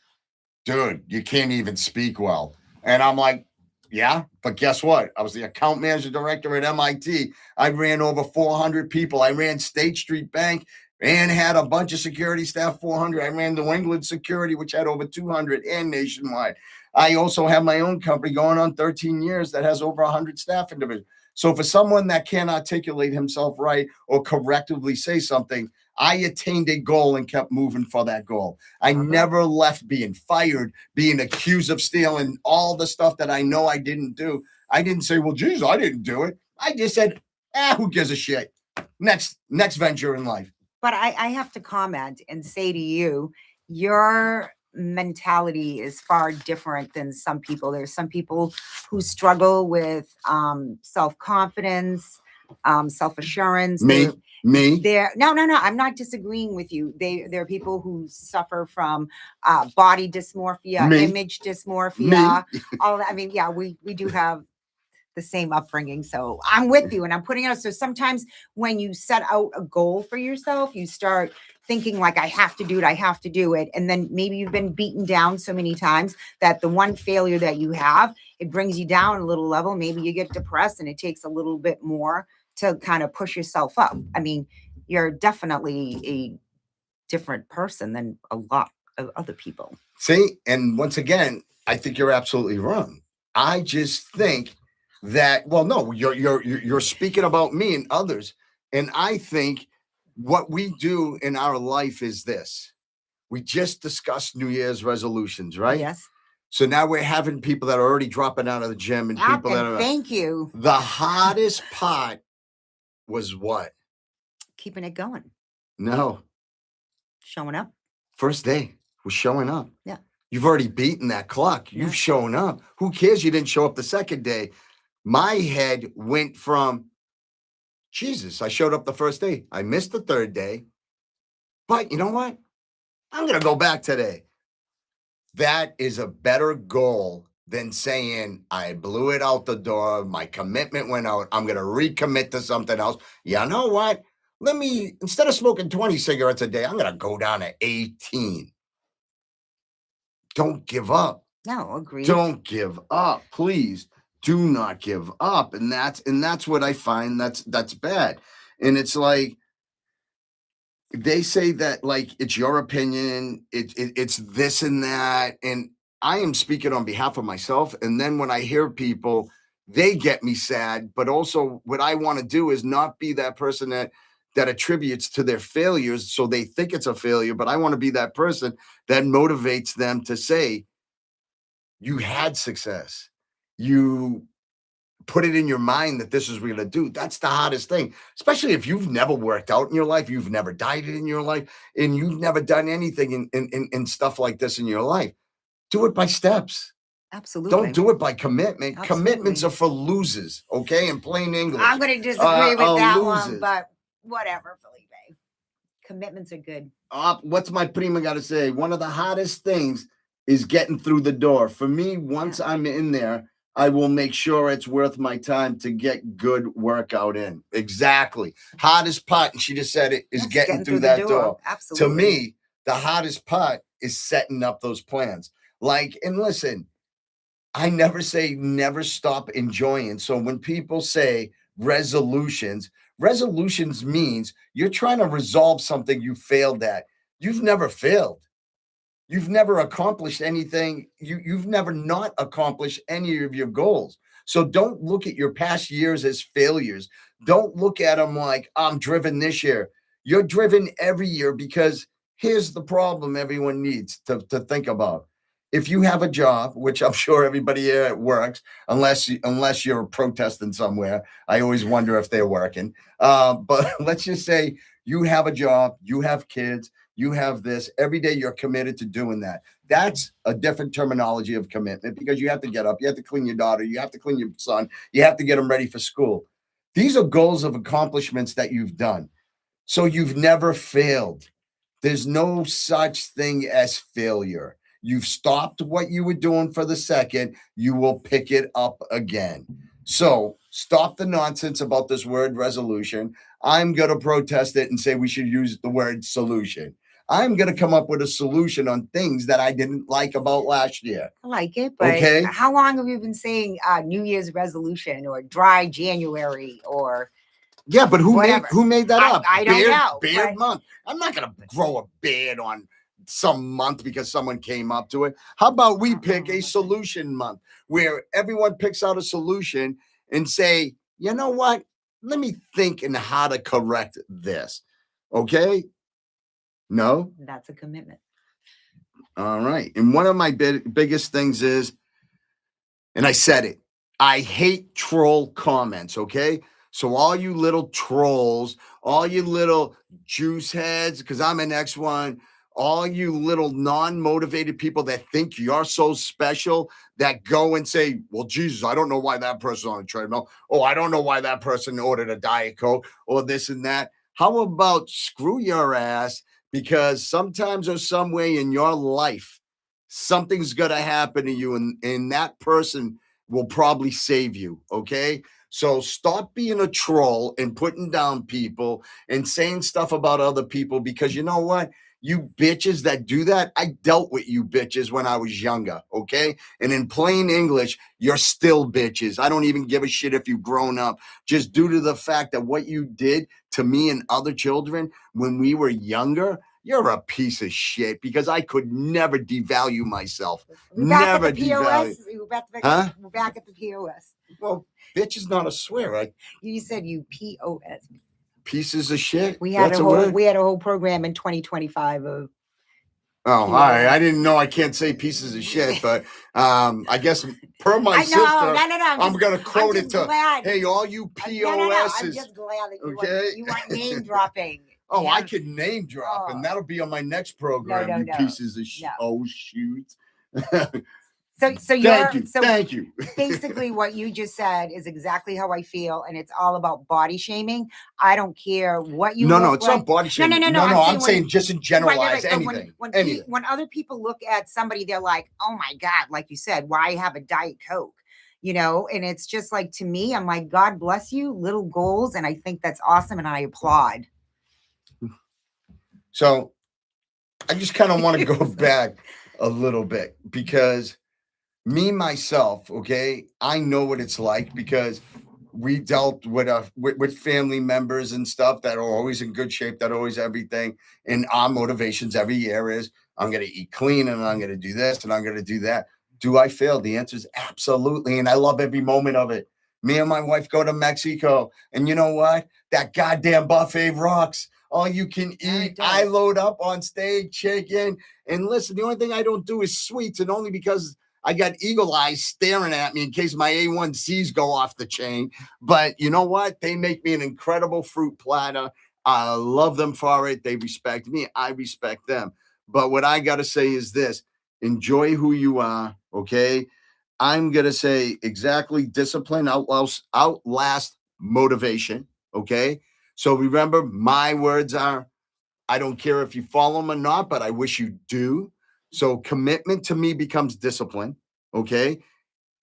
Speaker 2: dude, you can't even speak well. And I'm like, yeah, but guess what? I was the account manager director at MIT. I ran over 400 people. I ran State Street Bank and had a bunch of security staff, 400. I ran New England Security, which had over 200, and nationwide. I also have my own company going on 13 years that has over 100 staff in division. So for someone that can't articulate himself right or correctly say something, I attained a goal and kept moving for that goal. I never left being fired, being accused of stealing, all the stuff that I know I didn't do. I didn't say, well, geez, I didn't do it. I just said, who gives a shit? Next venture in life.
Speaker 1: But I have to comment and say to you, your mentality is far different than some people. There's some people who struggle with self-confidence, self-assurance.
Speaker 2: Me?
Speaker 1: No, I'm not disagreeing with you. There are people who suffer from body dysmorphia,
Speaker 2: Me?
Speaker 1: image dysmorphia, all that. I mean, yeah, we do have the same upbringing. So I'm with you and I'm putting out. So sometimes when you set out a goal for yourself, you start thinking like, I have to do it. And then maybe you've been beaten down so many times that the one failure that you have, it brings you down a little level. Maybe you get depressed and it takes a little bit more to kind of push yourself up. I mean, you're definitely a different person than a lot of other people.
Speaker 2: See, and once again, I think you're absolutely wrong. I just think that, well, no, you're speaking about me and others, and I think what we do in our life is this. We just discussed New Year's resolutions, right?
Speaker 1: Yes.
Speaker 2: So now we're having people that are already dropping out of the gym and people that are.
Speaker 1: Thank you.
Speaker 2: The hardest part was what?
Speaker 1: Keeping it going.
Speaker 2: No.
Speaker 1: Showing up.
Speaker 2: First day was showing up.
Speaker 1: Yeah.
Speaker 2: You've already beaten that clock. You've shown up. Who cares you didn't show up the second day? My head went from, Jesus, I showed up the first day. I missed the third day. But you know what? I'm going to go back today. That is a better goal than saying, I blew it out the door. My commitment went out. I'm going to recommit to something else. You know what? Instead of smoking 20 cigarettes a day, I'm going to go down to 18. Don't give up.
Speaker 1: No, agreed.
Speaker 2: Don't give up. Please do not give up. And that's what I find that's bad. And it's like, they say that like it's your opinion, it's this and that, and I am speaking on behalf of myself. And then when I hear people, they get me sad. But also, what I want to do is not be that person that attributes to their failures, so they think it's a failure. But I want to be that person that motivates them to say, "You had success. You put it in your mind that this is what you're going to do." That's the hardest thing, especially if you've never worked out in your life, you've never dieted in your life, and you've never done anything in stuff like this in your life. Do it by steps.
Speaker 1: Absolutely.
Speaker 2: Don't do it by commitment.
Speaker 1: Absolutely.
Speaker 2: Commitments are for losers, okay? In plain English.
Speaker 1: I'm going to disagree with that
Speaker 2: losers.
Speaker 1: one, but whatever, Felipe. Commitments are good.
Speaker 2: What's my prima got to say? One of the hardest things is getting through the door. For me, once I'm in there, I will make sure it's worth my time to get good workout in. Exactly. Hardest part, and she just said it, is getting through that door.
Speaker 1: Absolutely.
Speaker 2: To me, the hardest part is setting up those plans. Like, and listen, I never say never stop enjoying. So when people say resolutions means you're trying to resolve something you failed at. You've never failed. You've never accomplished anything. You've never not accomplished any of your goals. So don't look at your past years as failures. Don't look at them like, I'm driven this year. You're driven every year, because here's the problem everyone needs to think about. If you have a job, which I'm sure everybody here works, unless you're protesting somewhere. I always wonder if they're working. But let's just say you have a job, you have kids, you have this. Every day you're committed to doing that. That's a different terminology of commitment, because you have to get up, you have to clean your daughter, you have to clean your son, you have to get them ready for school. These are goals of accomplishments that you've done. So you've never failed. There's no such thing as failure. You've stopped what you were doing for the second, you will pick it up again. So stop the nonsense about this word resolution. I'm going to protest it and say we should use the word solution. I'm going to come up with a solution on things that I didn't like about last year.
Speaker 1: I like it, but
Speaker 2: okay?
Speaker 1: How long have you been saying New Year's resolution or dry January or...
Speaker 2: Yeah, but who made that up?
Speaker 1: I don't know.
Speaker 2: Beard month. I'm not going to grow a beard on some month because someone came up to it. How about we pick a solution month where everyone picks out a solution and say, you know what? Let me think in how to correct this. Okay? No?
Speaker 1: That's a commitment.
Speaker 2: All right. And one of my biggest things is, and I said it, I hate troll comments, okay? So all you little trolls, all you little juice heads, because I'm an X one, all you little non-motivated people that think you're so special that go and say, well, Jesus, I don't know why that person's on a treadmill. Oh, I don't know why that person ordered a Diet Coke or this and that. How about screw your ass? Because sometimes or some way in your life, something's going to happen to you, and that person will probably save you. Okay. So stop being a troll and putting down people and saying stuff about other people, because you know what? You bitches that do that, I dealt with you bitches when I was younger. Okay. And in plain English, you're still bitches. I don't even give a shit if you've grown up, just due to the fact that what you did to me and other children when we were younger. You're a piece of shit, because I could never devalue myself.
Speaker 1: We're back
Speaker 2: Never
Speaker 1: at the POS.
Speaker 2: devalue.
Speaker 1: We're back at the POS.
Speaker 2: Well, bitch is not a swear, right?
Speaker 1: You said you POS.
Speaker 2: Pieces of shit.
Speaker 1: We had
Speaker 2: That's
Speaker 1: a
Speaker 2: a
Speaker 1: whole
Speaker 2: word?
Speaker 1: we had a whole program in 2025 of
Speaker 2: Oh, all right. I didn't know I can't say pieces of shit, but I guess per my sister, I'm going to quote it to,
Speaker 1: glad.
Speaker 2: hey, all you POSs.
Speaker 1: I'm just glad that
Speaker 2: Okay.
Speaker 1: you weren't name dropping.
Speaker 2: Oh, I could name drop, and that'll be on my next program.
Speaker 1: No.
Speaker 2: Pieces of shit. Oh, shoot.
Speaker 1: So
Speaker 2: Thank you.
Speaker 1: Basically, what you just said is exactly how I feel, and it's all about body shaming. I don't care what you.
Speaker 2: No, it's not body shaming. No. I'm saying just in generalize anything.
Speaker 1: When other people look at somebody, they're like, "Oh my God!" Like you said, why have a Diet Coke? You know, and it's just like, to me, I'm like, God bless you, little goals, and I think that's awesome, and I applaud.
Speaker 2: So, I just kind of want to go back a little bit, because me myself, okay, I know what it's like, because we dealt with family members and stuff that are always in good shape, that always everything. And our motivations every year is, I'm going to eat clean, and I'm going to do this, and I'm going to do that. Do I fail? The answer is absolutely. And I love every moment of it. Me and my wife go to Mexico, and you know what? That goddamn buffet rocks. All you can eat. I load up on steak, chicken. And listen, the only thing I don't do is sweets, and only because I got eagle eyes staring at me in case my A1Cs go off the chain. But you know what? They make me an incredible fruit platter. I love them for it. They respect me. I respect them. But what I got to say is this: enjoy who you are. Okay. I'm going to say exactly, discipline outlast motivation. Okay. So remember, my words are, I don't care if you follow them or not, but I wish you do. So commitment to me becomes discipline. Okay.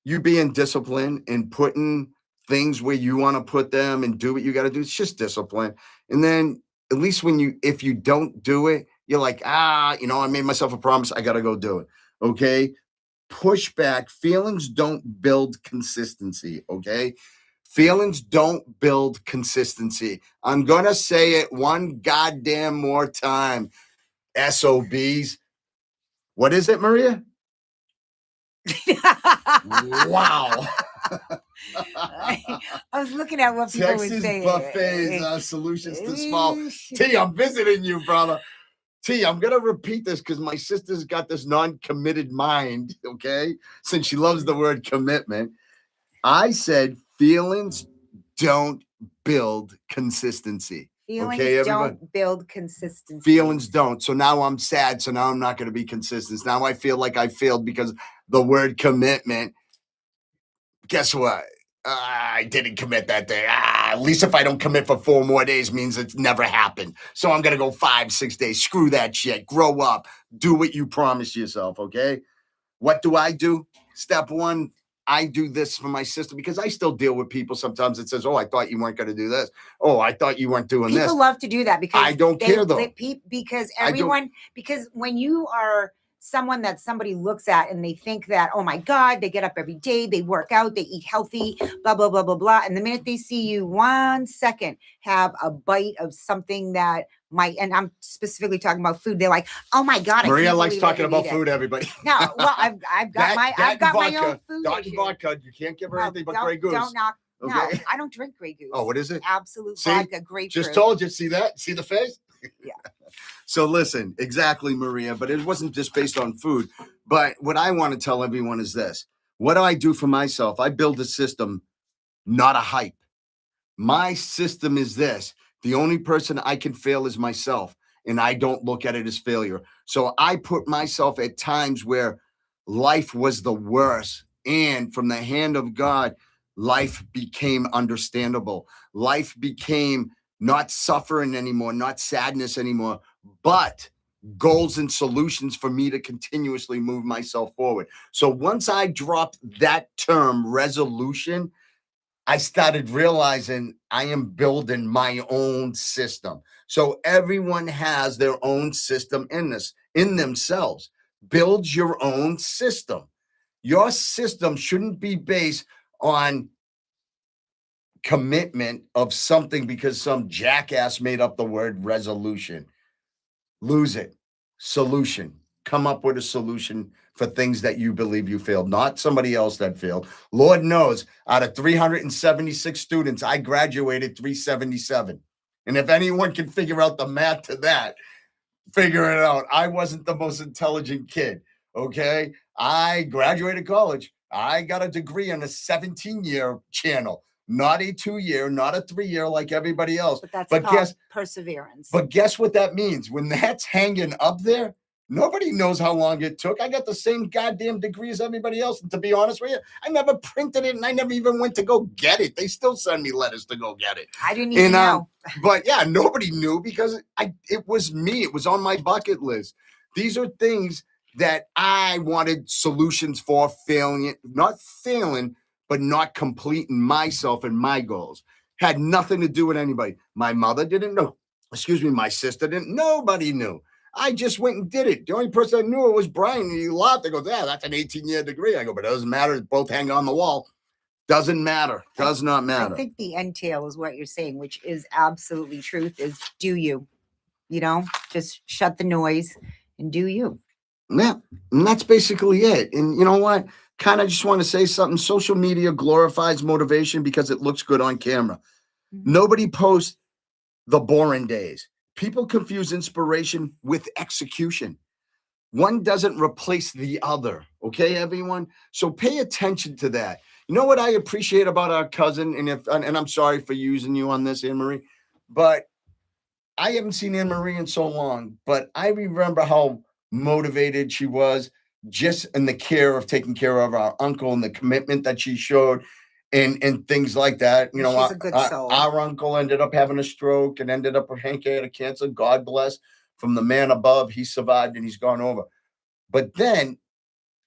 Speaker 2: You being disciplined and putting things where you want to put them and do what you got to do. It's just discipline. And then at least if you don't do it, you're like, I made myself a promise. I got to go do it. Okay. Pushback. Feelings don't build consistency. Okay. Feelings don't build consistency. I'm going to say it one goddamn more time. SOBs. What is it, Maria? Wow.
Speaker 1: I was looking at what people would say.
Speaker 2: Buffets, solutions to small. T, I'm visiting you, brother. T, I'm going to repeat this because my sister's got this non-committed mind, okay? Since she loves the word commitment. I said feelings don't build consistency.
Speaker 1: Feelings don't build consistency.
Speaker 2: Feelings don't. So now I'm sad. So now I'm not going to be consistent. Now I feel like I failed because the word commitment. Guess what? I didn't commit that day. At least if I don't commit for 4 more days means it's never happened. So I'm going to go 5, 6 days. Screw that shit. Grow up. Do what you promise yourself, okay? What do? Step 1, I do this for my sister, because I still deal with people sometimes that says, oh, I thought you weren't going to do this. Oh, I thought you weren't doing this.
Speaker 1: People love to do that because
Speaker 2: I don't care, though.
Speaker 1: Because when you are someone that somebody looks at and they think that, oh my God, they get up every day, they work out, they eat healthy, blah, blah, blah, blah, blah. And the minute they see you 1 second have a bite of something that might, and I'm specifically talking about food, they're like, oh my God.
Speaker 2: Maria likes talking about food, everybody.
Speaker 1: No, well, I've got my own food.
Speaker 2: Dr. Vodka, you can't give her anything but Grey Goose.
Speaker 1: Don't knock. Okay. No, I don't drink Grey Goose.
Speaker 2: Oh, what is it?
Speaker 1: Absolute vodka, grapefruit.
Speaker 2: Just told you. See that? See the face?
Speaker 1: Yeah.
Speaker 2: So listen, exactly, Maria, but it wasn't just based on food. But what I want to tell everyone is this. What do I do for myself? I build a system, not a hype. My system is this: the only person I can fail is myself, and I don't look at it as failure. So I put myself at times where life was the worst, and from the hand of God, life became understandable. Life became not suffering anymore, not sadness anymore, but goals and solutions for me to continuously move myself forward. So once I dropped that term resolution, I started realizing I am building my own system. So everyone has their own system in themselves. Build your own system. Your system shouldn't be based on commitment of something because some jackass made up the word resolution. Lose it. Solution. Come up with a solution for things that you believe you failed, not somebody else that failed. Lord knows, out of 376 students, I graduated 377. And if anyone can figure out the math to that, figure it out. I wasn't the most intelligent kid. Okay. I graduated college. I got a degree on a 17-year channel, not a 2-year, not a 3-year like everybody else.
Speaker 1: But that's
Speaker 2: But
Speaker 1: called perseverance.
Speaker 2: But guess what that means? When that's hanging up there, nobody knows how long it took. I got the same goddamn degree as everybody else. And to be honest with you, I never printed it and I never even went to go get it. They still send me letters to go get it.
Speaker 1: I didn't even know.
Speaker 2: But yeah, nobody knew because it was me. It was on my bucket list. These are things that I wanted solutions for, not failing, but not completing myself and my goals. Had nothing to do with anybody. My mother didn't know. Excuse me, my sister didn't. Nobody knew. I just went and did it. The only person I knew it was Brian. And he laughed. I go, yeah, that's an 18-year degree. I go, but it doesn't matter. Both hang on the wall. Doesn't matter. Does not matter.
Speaker 1: I think the entail is what you're saying, which is absolutely truth, is do you. Just shut the noise and do you.
Speaker 2: Yeah, and that's basically it. And you know what? Kind of just want to say something. Social media glorifies motivation because it looks good on camera. Mm-hmm. Nobody posts the boring days. People confuse inspiration with execution. One doesn't replace the other. Okay, everyone? So pay attention to that. You know what I appreciate about our cousin? And I'm sorry for using you on this, Anne Marie, but I haven't seen Anne Marie in so long, but I remember how motivated she was just in the care of taking care of our uncle and the commitment that she showed and things like that. You know,
Speaker 1: she's a good soul.
Speaker 2: Our uncle ended up having a stroke and ended up with pancreatic cancer. God bless. From the man above, he survived and he's gone over. But then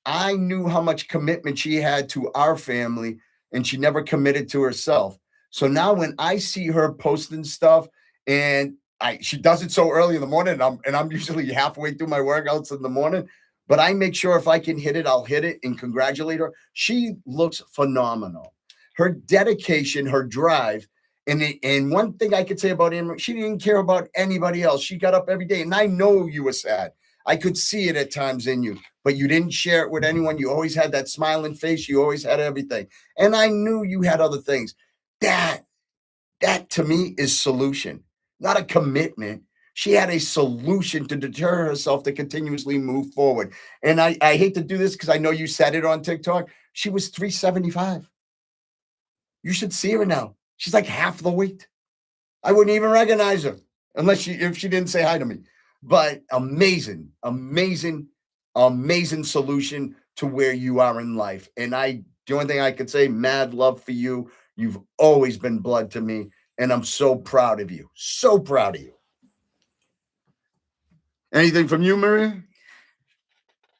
Speaker 2: I knew how much commitment she had to our family and she never committed to herself. So now when I see her posting stuff and she does it so early in the morning and I'm usually halfway through my workouts in the morning, but I make sure if I can hit it, I'll hit it and congratulate her. She looks phenomenal. Her dedication, her drive, and one thing I could say about Anne, she didn't care about anybody else. She got up every day, and I know you were sad. I could see it at times in you, but you didn't share it with anyone. You always had that smiling face. You always had everything. And I knew you had other things. That to me is solution, not a commitment. She had a solution to deter herself to continuously move forward. And I hate to do this because I know you said it on TikTok. She was 375. You should see her now. She's like half the weight. I wouldn't even recognize her if she didn't say hi to me. But amazing solution to where you are in life. And the only thing I could say, mad love for you. You've always been blood to me. And I'm so proud of you. So proud of you. Anything from you, Maria?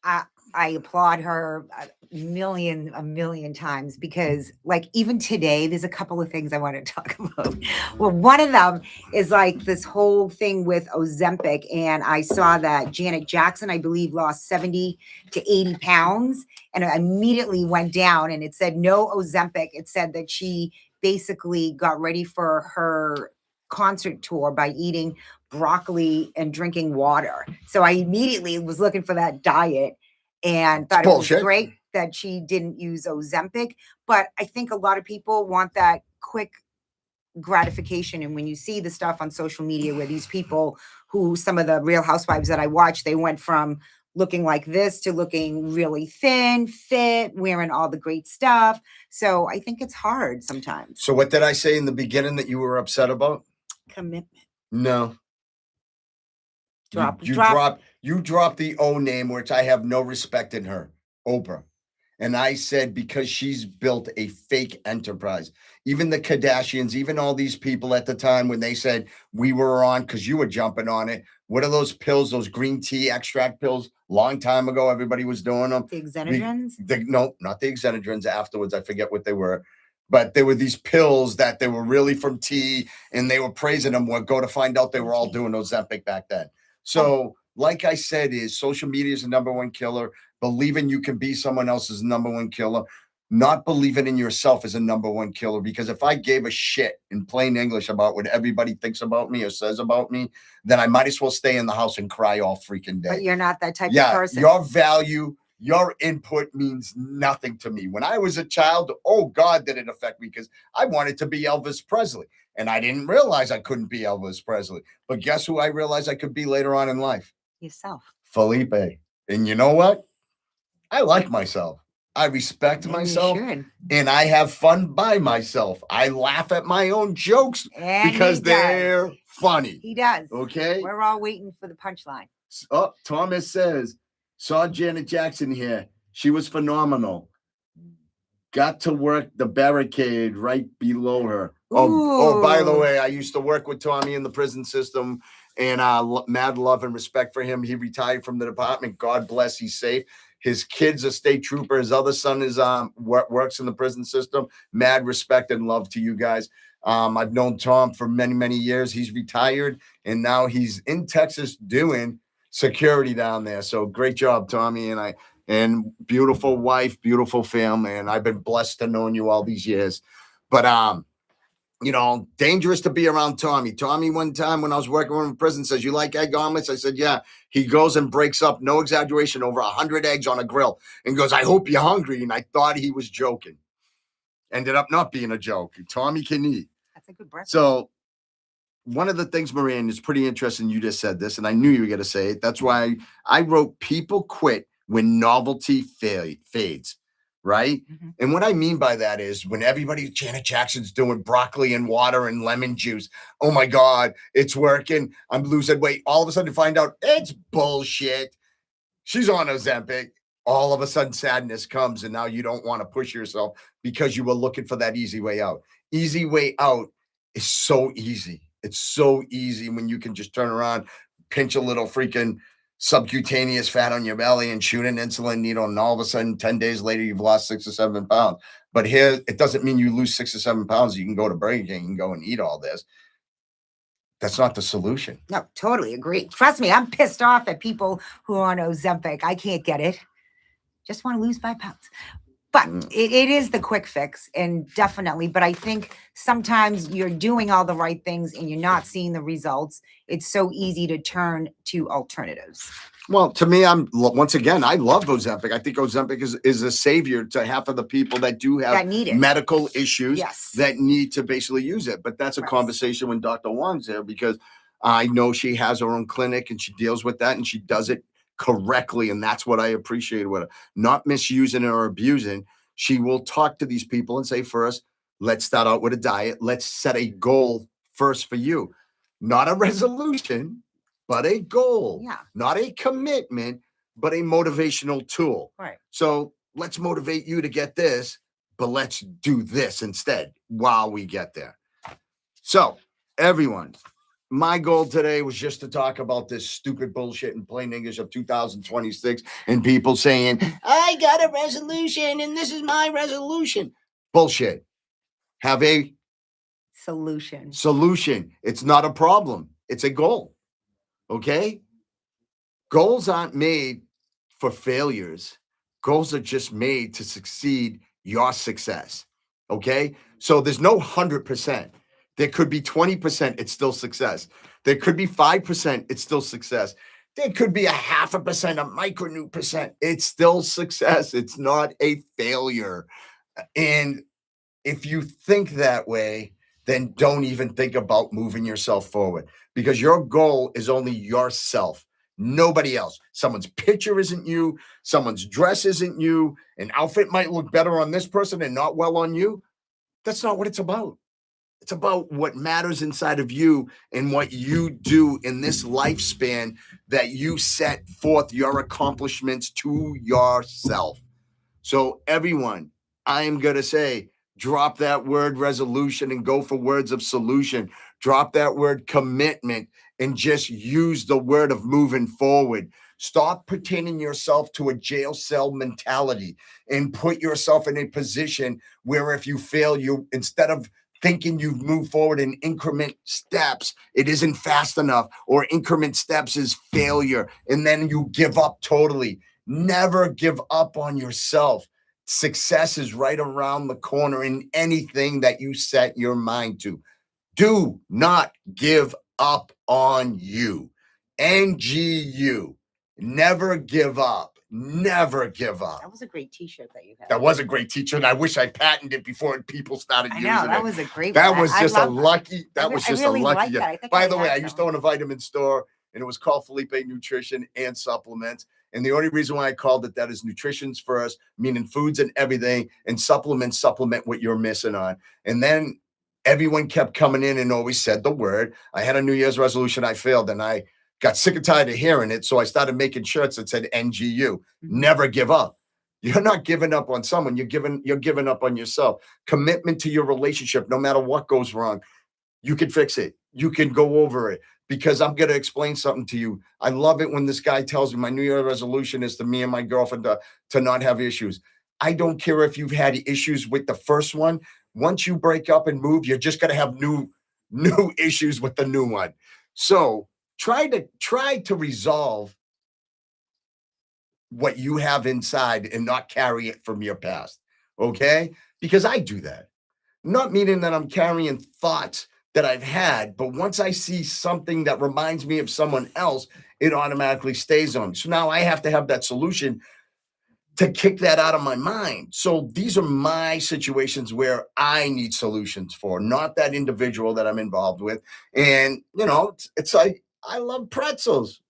Speaker 1: I applaud her a million times because, like, even today, there's a couple of things I want to talk about. Well, one of them is like this whole thing with Ozempic, and I saw that Janet Jackson, I believe, lost 70 to 80 pounds, and it immediately went down, and it said no Ozempic. It said that she basically got ready for her concert tour by eating broccoli and drinking water. So I immediately was looking for that diet and thought it was great that she didn't use Ozempic. But I think a lot of people want that quick gratification. And when you see the stuff on social media where these people who, some of the Real Housewives that I watch, they went from looking like this to looking really thin, fit, wearing all the great stuff. So I think it's hard sometimes.
Speaker 2: So what did I say in the beginning that you were upset about?
Speaker 1: Commitment.
Speaker 2: No.
Speaker 1: Drop.
Speaker 2: You dropped the O name, which I have no respect in her, Oprah. And I said, because she's built a fake enterprise. Even the Kardashians, even all these people at the time when they said we were on, because you were jumping on it. What are those pills, those green tea extract pills? Long time ago, everybody was doing them.
Speaker 1: The Xenodrins?
Speaker 2: No, not the Xenodrins. Afterwards, I forget what they were. But there were these pills that they were really from tea, and they were praising them. We'll go to find out they were all doing Ozempic back then. So, like I said, is social media is the number one killer. Believing you can be someone else's number one killer. Not believing in yourself is a number one killer. Because if I gave a shit in plain English about what everybody thinks about me or says about me, then I might as well stay in the house and cry all freaking day.
Speaker 1: But you're not that type of person.
Speaker 2: Your value, your input means nothing to me. When I was a child, oh God, did it affect me, because I wanted to be Elvis Presley. And I didn't realize I couldn't be Elvis Presley. But guess who I realized I could be later on in life?
Speaker 1: Yourself.
Speaker 2: Felipe. And you know what? I like myself. I respect myself. And I have fun by myself. I laugh at my own jokes because they're funny.
Speaker 1: He does.
Speaker 2: Okay?
Speaker 1: We're all waiting for the punchline.
Speaker 2: Oh, Thomas says, saw Janet Jackson here. She was phenomenal. Got to work the barricade right below her. Oh, by the way, I used to work with Tommy in the prison system, and mad love and respect for him. He retired from the department. God bless. He's safe. His kid's a state trooper. His other son is works in the prison system. Mad respect and love to you guys. I've known Tom for many, many years. He's retired, and now he's in Texas doing security down there. So great job, Tommy. And beautiful wife, beautiful family. And I've been blessed to know you all these years. But, dangerous to be around Tommy. Tommy, one time when I was working with him in prison, says, you like egg omelets? I said, yeah. He goes and breaks up, no exaggeration, over 100 eggs on a grill and goes, I hope you're hungry. And I thought he was joking. Ended up not being a joke. Tommy can eat.
Speaker 1: That's a good breakfast. So
Speaker 2: one of the things, Marianne, is pretty interesting. You just said this, and I knew you were going to say it. That's why I wrote people quit when novelty fades, right? Mm-hmm. And what I mean by that is when Janet Jackson's doing broccoli and water and lemon juice. Oh my God, it's working. I'm losing weight. All of a sudden find out it's bullshit. She's on Ozempic. All of a sudden sadness comes, and now you don't want to push yourself because you were looking for that easy way out. Easy way out is so easy. It's so easy when you can just turn around, pinch a little freaking subcutaneous fat on your belly and shoot an insulin needle, and all of a sudden 10 days later you've lost 6 or 7 pounds. But here, it doesn't mean you lose 6 or 7 pounds. You can go to Burger King and go and eat all this. That's not the solution.
Speaker 1: No, totally agree. Trust me, I'm pissed off at people who are on Ozempic. I can't get it. Just want to lose 5 pounds. But it is the quick fix, and definitely. But I think sometimes you're doing all the right things and you're not seeing the results. It's so easy to turn to alternatives.
Speaker 2: Well, to me, once again, I love Ozempic. I think Ozempic is a savior to half of the people that do have medical issues that need to basically use it. But that's a conversation when Dr. Wong's there, because I know she has her own clinic and she deals with that and she does it correctly. And that's what I appreciate with her. Not misusing or abusing. She will talk to these people and say, first, let's start out with a diet. Let's set a goal first for you. Not a resolution, but a goal.
Speaker 1: Yeah.
Speaker 2: Not a commitment, but a motivational tool.
Speaker 1: Right.
Speaker 2: So let's motivate you to get this, but let's do this instead while we get there. So everyone, my goal today was just to talk about this stupid bullshit in plain English of 2026 and people saying, I got a resolution and this is my resolution. Bullshit. Have a solution. It's not a problem. It's a goal. Okay? Goals aren't made for failures. Goals are just made to succeed your success. Okay? So there's no 100%. There could be 20%, it's still success. There could be 5%, it's still success. There could be 0.5%, a micronute percent, it's still success. It's not a failure. And if you think that way, then don't even think about moving yourself forward, because your goal is only yourself, Nobody else. Someone's picture isn't you. Someone's dress isn't you. An outfit might look better on this person and not well on you. That's not what it's about. It's about what matters inside of you and what you do in this lifespan that you set forth your accomplishments to yourself. So, everyone, I am going to say, drop that word resolution and go for words of solution. Drop that word commitment and just use the word of moving forward. Stop pertaining yourself to a jail cell mentality and put yourself in a position where if you fail, you instead of thinking you've moved forward in increment steps, it isn't fast enough, or increment steps is failure, and then you give up totally. Never give up on yourself. Success is right around the corner in anything that you set your mind to. Do not give up on you. NGU. Never give up. Never give up.
Speaker 1: That was a great T-shirt that you had.
Speaker 2: That was a great teacher, and I wish I patented it before people started using it.
Speaker 1: I know, that was a great
Speaker 2: That
Speaker 1: one.
Speaker 2: was
Speaker 1: I
Speaker 2: just a
Speaker 1: love that.
Speaker 2: lucky.
Speaker 1: I
Speaker 2: That was just
Speaker 1: really
Speaker 2: a lucky.
Speaker 1: like that. I think
Speaker 2: By
Speaker 1: I
Speaker 2: the way,
Speaker 1: had
Speaker 2: I used to
Speaker 1: some.
Speaker 2: own a vitamin store, and it was called Felipe Nutrition and Supplements. And the only reason why I called it that is nutrition's first, meaning foods and everything, and supplements supplement what you're missing on. And then everyone kept coming in and always said the word. I had a New Year's resolution. I failed, and I got sick and tired of hearing it. So I started making shirts that said NGU, never give up. You're not giving up on someone. You're giving up on yourself. Commitment to your relationship, no matter what goes wrong. You can fix it. You can go over it, because I'm going to explain something to you. I love it when this guy tells me my New Year resolution is to me and my girlfriend to not have issues. I don't care if you've had issues with the first one. Once you break up and move, you're just going to have new issues with the new one. So try to resolve what you have inside and not carry it from your past. Okay? Because I do that. Not meaning that I'm carrying thoughts that I've had, but once I see something that reminds me of someone else, it automatically stays on. So now I have to have that solution to kick that out of my mind. So these are my situations where I need solutions for, not that individual that I'm involved with. And, it's like, I love pretzels.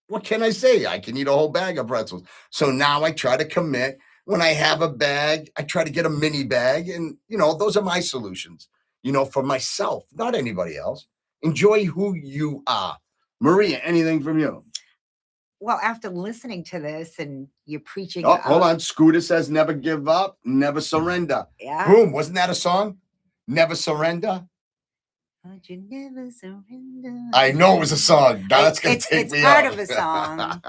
Speaker 2: What can I say? I can eat a whole bag of pretzels. So now I try to commit. When I have a bag, I try to get a mini bag. And, those are my solutions, for myself, not anybody else. Enjoy who you are. Maria, anything from you?
Speaker 1: Well, after listening to this and you're preaching.
Speaker 2: Oh, hold on. Scooter says never give up, never surrender.
Speaker 1: Yeah.
Speaker 2: Boom. Wasn't that a song? Never surrender.
Speaker 1: Don't you never surrender.
Speaker 2: I know it was a song. That's going to take me out.
Speaker 1: It's part of a song.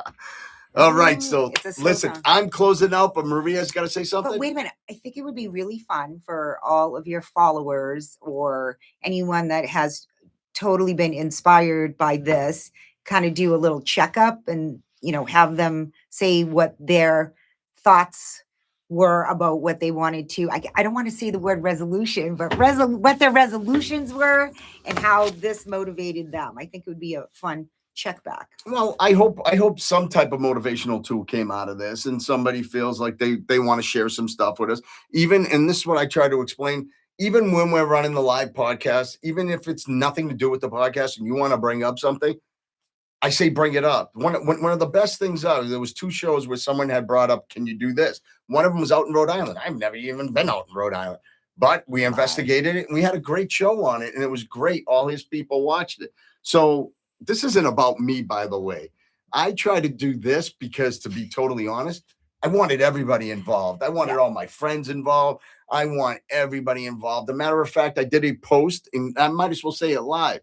Speaker 2: All right, so listen,
Speaker 1: song.
Speaker 2: I'm closing out, but Maria's got to say something.
Speaker 1: But wait a minute. I think it would be really fun for all of your followers or anyone that has totally been inspired by this, kind of do a little checkup and, have them say what their thoughts were about what they wanted to. I don't want to say the word resolution, but what their resolutions were and how this motivated them. I think it would be a fun check back.
Speaker 2: Well, I hope some type of motivational tool came out of this and somebody feels like they want to share some stuff with us. And this is what I try to explain, even when we're running the live podcast, even if it's nothing to do with the podcast and you want to bring up something, I say bring it up. One of the best things there was 2 shows where someone had brought up, can you do this? One of them was out in Rhode Island. I've never even been out in Rhode Island, but we investigated it and we had a great show on it and it was great. All his people watched it. So this isn't about me, by the way. I try to do this because, to be totally honest, I wanted everybody involved. I wanted all my friends involved. I want everybody involved. As a matter of fact, I did a post, and I might as well say it live.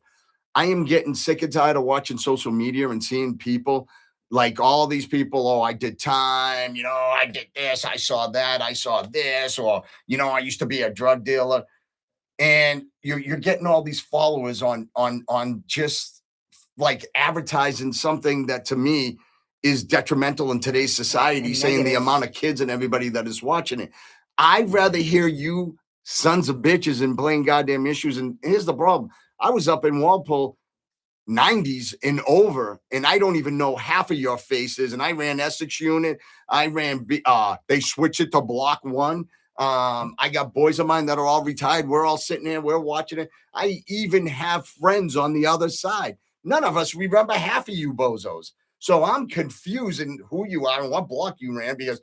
Speaker 2: I am getting sick and tired of watching social media and seeing people like all these people. Oh, I did time. I did this. I saw that. I saw this. Or, I used to be a drug dealer. And you're getting all these followers on just like advertising something that to me is detrimental in today's society, saying the amount of kids and everybody that is watching it. I'd rather hear you sons of bitches and blame goddamn issues. And here's the problem. I was up in Walpole 90s and over, and I don't even know half of your faces. And I ran Essex unit. I ran, they switched it to block 1. I got boys of mine that are all retired. We're all sitting there. We're watching it. I even have friends on the other side. None of us remember half of you bozos. So I'm confused in who you are and what block you ran, because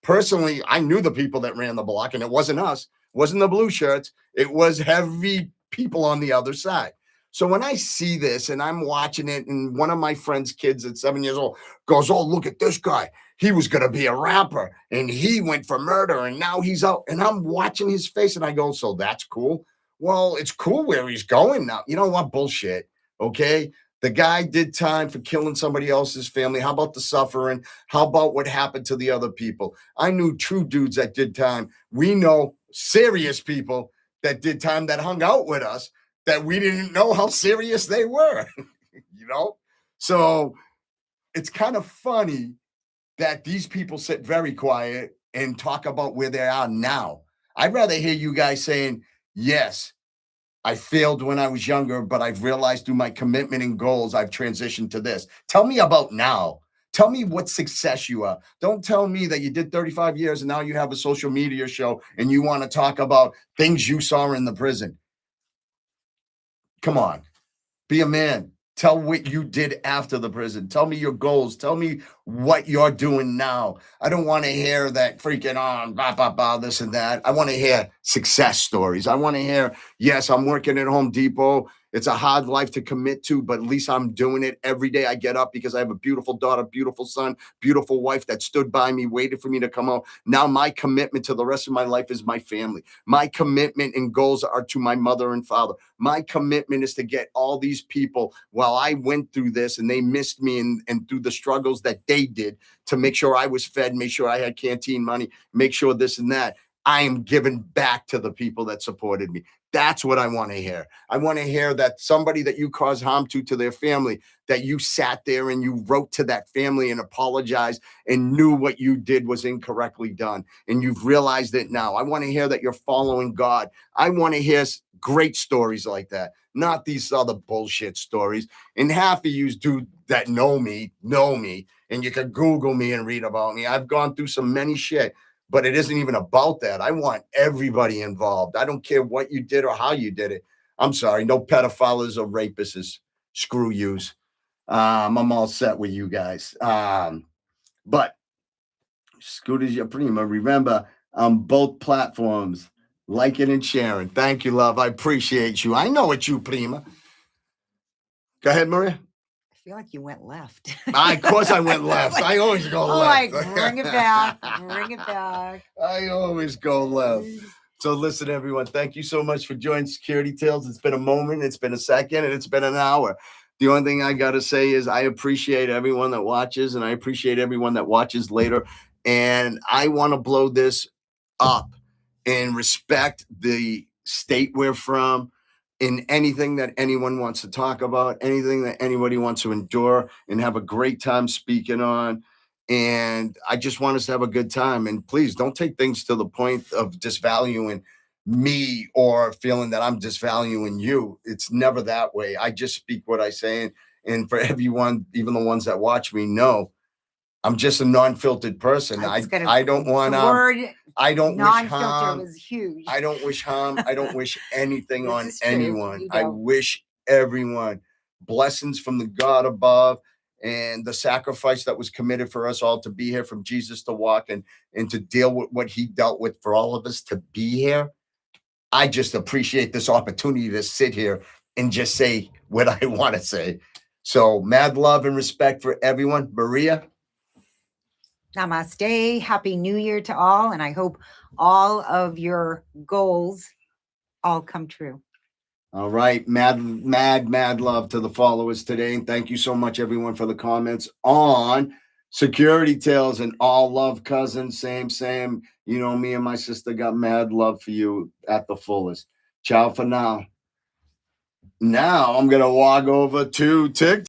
Speaker 2: personally, I knew the people that ran the block, and it wasn't us. It wasn't the blue shirts. It was heavy people on the other side. So when I see this and I'm watching it, and one of my friend's kids at 7 years old goes, "Oh, look at this guy. He was going to be a rapper and he went for murder and now he's out." And I'm watching his face and I go, "So that's cool." Well, it's cool where he's going now. You know what? Bullshit. Okay. The guy did time for killing somebody else's family. How about the suffering? How about what happened to the other people? I knew true dudes that did time. We know serious people that did time that hung out with us that we didn't know how serious they were, you know? So it's kind of funny that these people sit very quiet and talk about where they are now. I'd rather hear you guys saying, yes, I failed when I was younger, but I've realized through my commitment and goals, I've transitioned to this. Tell me about now. Tell me what success you are. Don't tell me that you did 35 years and now you have a social media show and you want to talk about things you saw in the prison. Come on, be a man. Tell what you did after the prison. Tell me your goals. Tell me what you're doing now. I don't want to hear that freaking on, this and that. I want to hear success stories. I want to hear, yes, I'm working at Home Depot. It's a hard life to commit to, but at least I'm doing it every day. I get up because I have a beautiful daughter, beautiful son, beautiful wife that stood by me, waited for me to come out. Now my commitment to the rest of my life is my family. My commitment and goals are to my mother and father. My commitment is to get all these people, while I went through this and they missed me and through the struggles that they did, to make sure I was fed, make sure I had canteen money, make sure this and that. I am giving back to the people that supported me. That's what I want to hear. I want to hear that somebody that you caused harm to their family, that you sat there and you wrote to that family and apologized and knew what you did was incorrectly done. And you've realized it now. I want to hear that you're following God. I want to hear great stories like that, not these other bullshit stories. And half of you do that know me, and you can Google me and read about me. I've gone through some many shit, but it isn't even about that. I want everybody involved. I don't care what you did or how you did it. I'm sorry, no pedophiles or rapists. Screw yous. I'm all set with you guys. But Scooter's your prima. Remember, on both platforms, liking and sharing. Thank you, love. I appreciate you. I know it's you, prima. Go ahead, Maria.
Speaker 1: I feel like you went left.
Speaker 2: Of course I went left. I always go left.
Speaker 1: Like, bring it back. Bring it back.
Speaker 2: I always go left. So listen, everyone, thank you so much for joining Security Tales. It's been a moment, it's been a second, and it's been an hour. The only thing I got to say is I appreciate everyone that watches, and I appreciate everyone that watches later. And I want to blow this up and respect the state we're from, in anything that anyone wants to talk about, anything that anybody wants to endure and have a great time speaking on. And I just want us to have a good time. And please don't take things to the point of disvaluing me or feeling that I'm disvaluing you. It's never that way. I just speak what I say. And for everyone, even the ones that watch me, know I'm just a non-filtered person. I don't want to. I don't wish harm.
Speaker 1: Was huge.
Speaker 2: I don't wish harm. I don't wish anything on anyone. I wish everyone blessings from the God above, and the sacrifice that was committed for us all to be here, from Jesus to walk and to deal with what he dealt with for all of us to be here. I just appreciate this opportunity to sit here and just say what I want to say. So mad love and respect for everyone. Maria.
Speaker 1: Namaste. Happy New Year to all. And I hope all of your goals all come true.
Speaker 2: All right. Mad love to the followers today. And thank you so much, everyone, for the comments on Security Tales, and all love, cousins. Same. You know, me and my sister got mad love for you at the fullest. Ciao for now. Now I'm going to walk over to TikTok.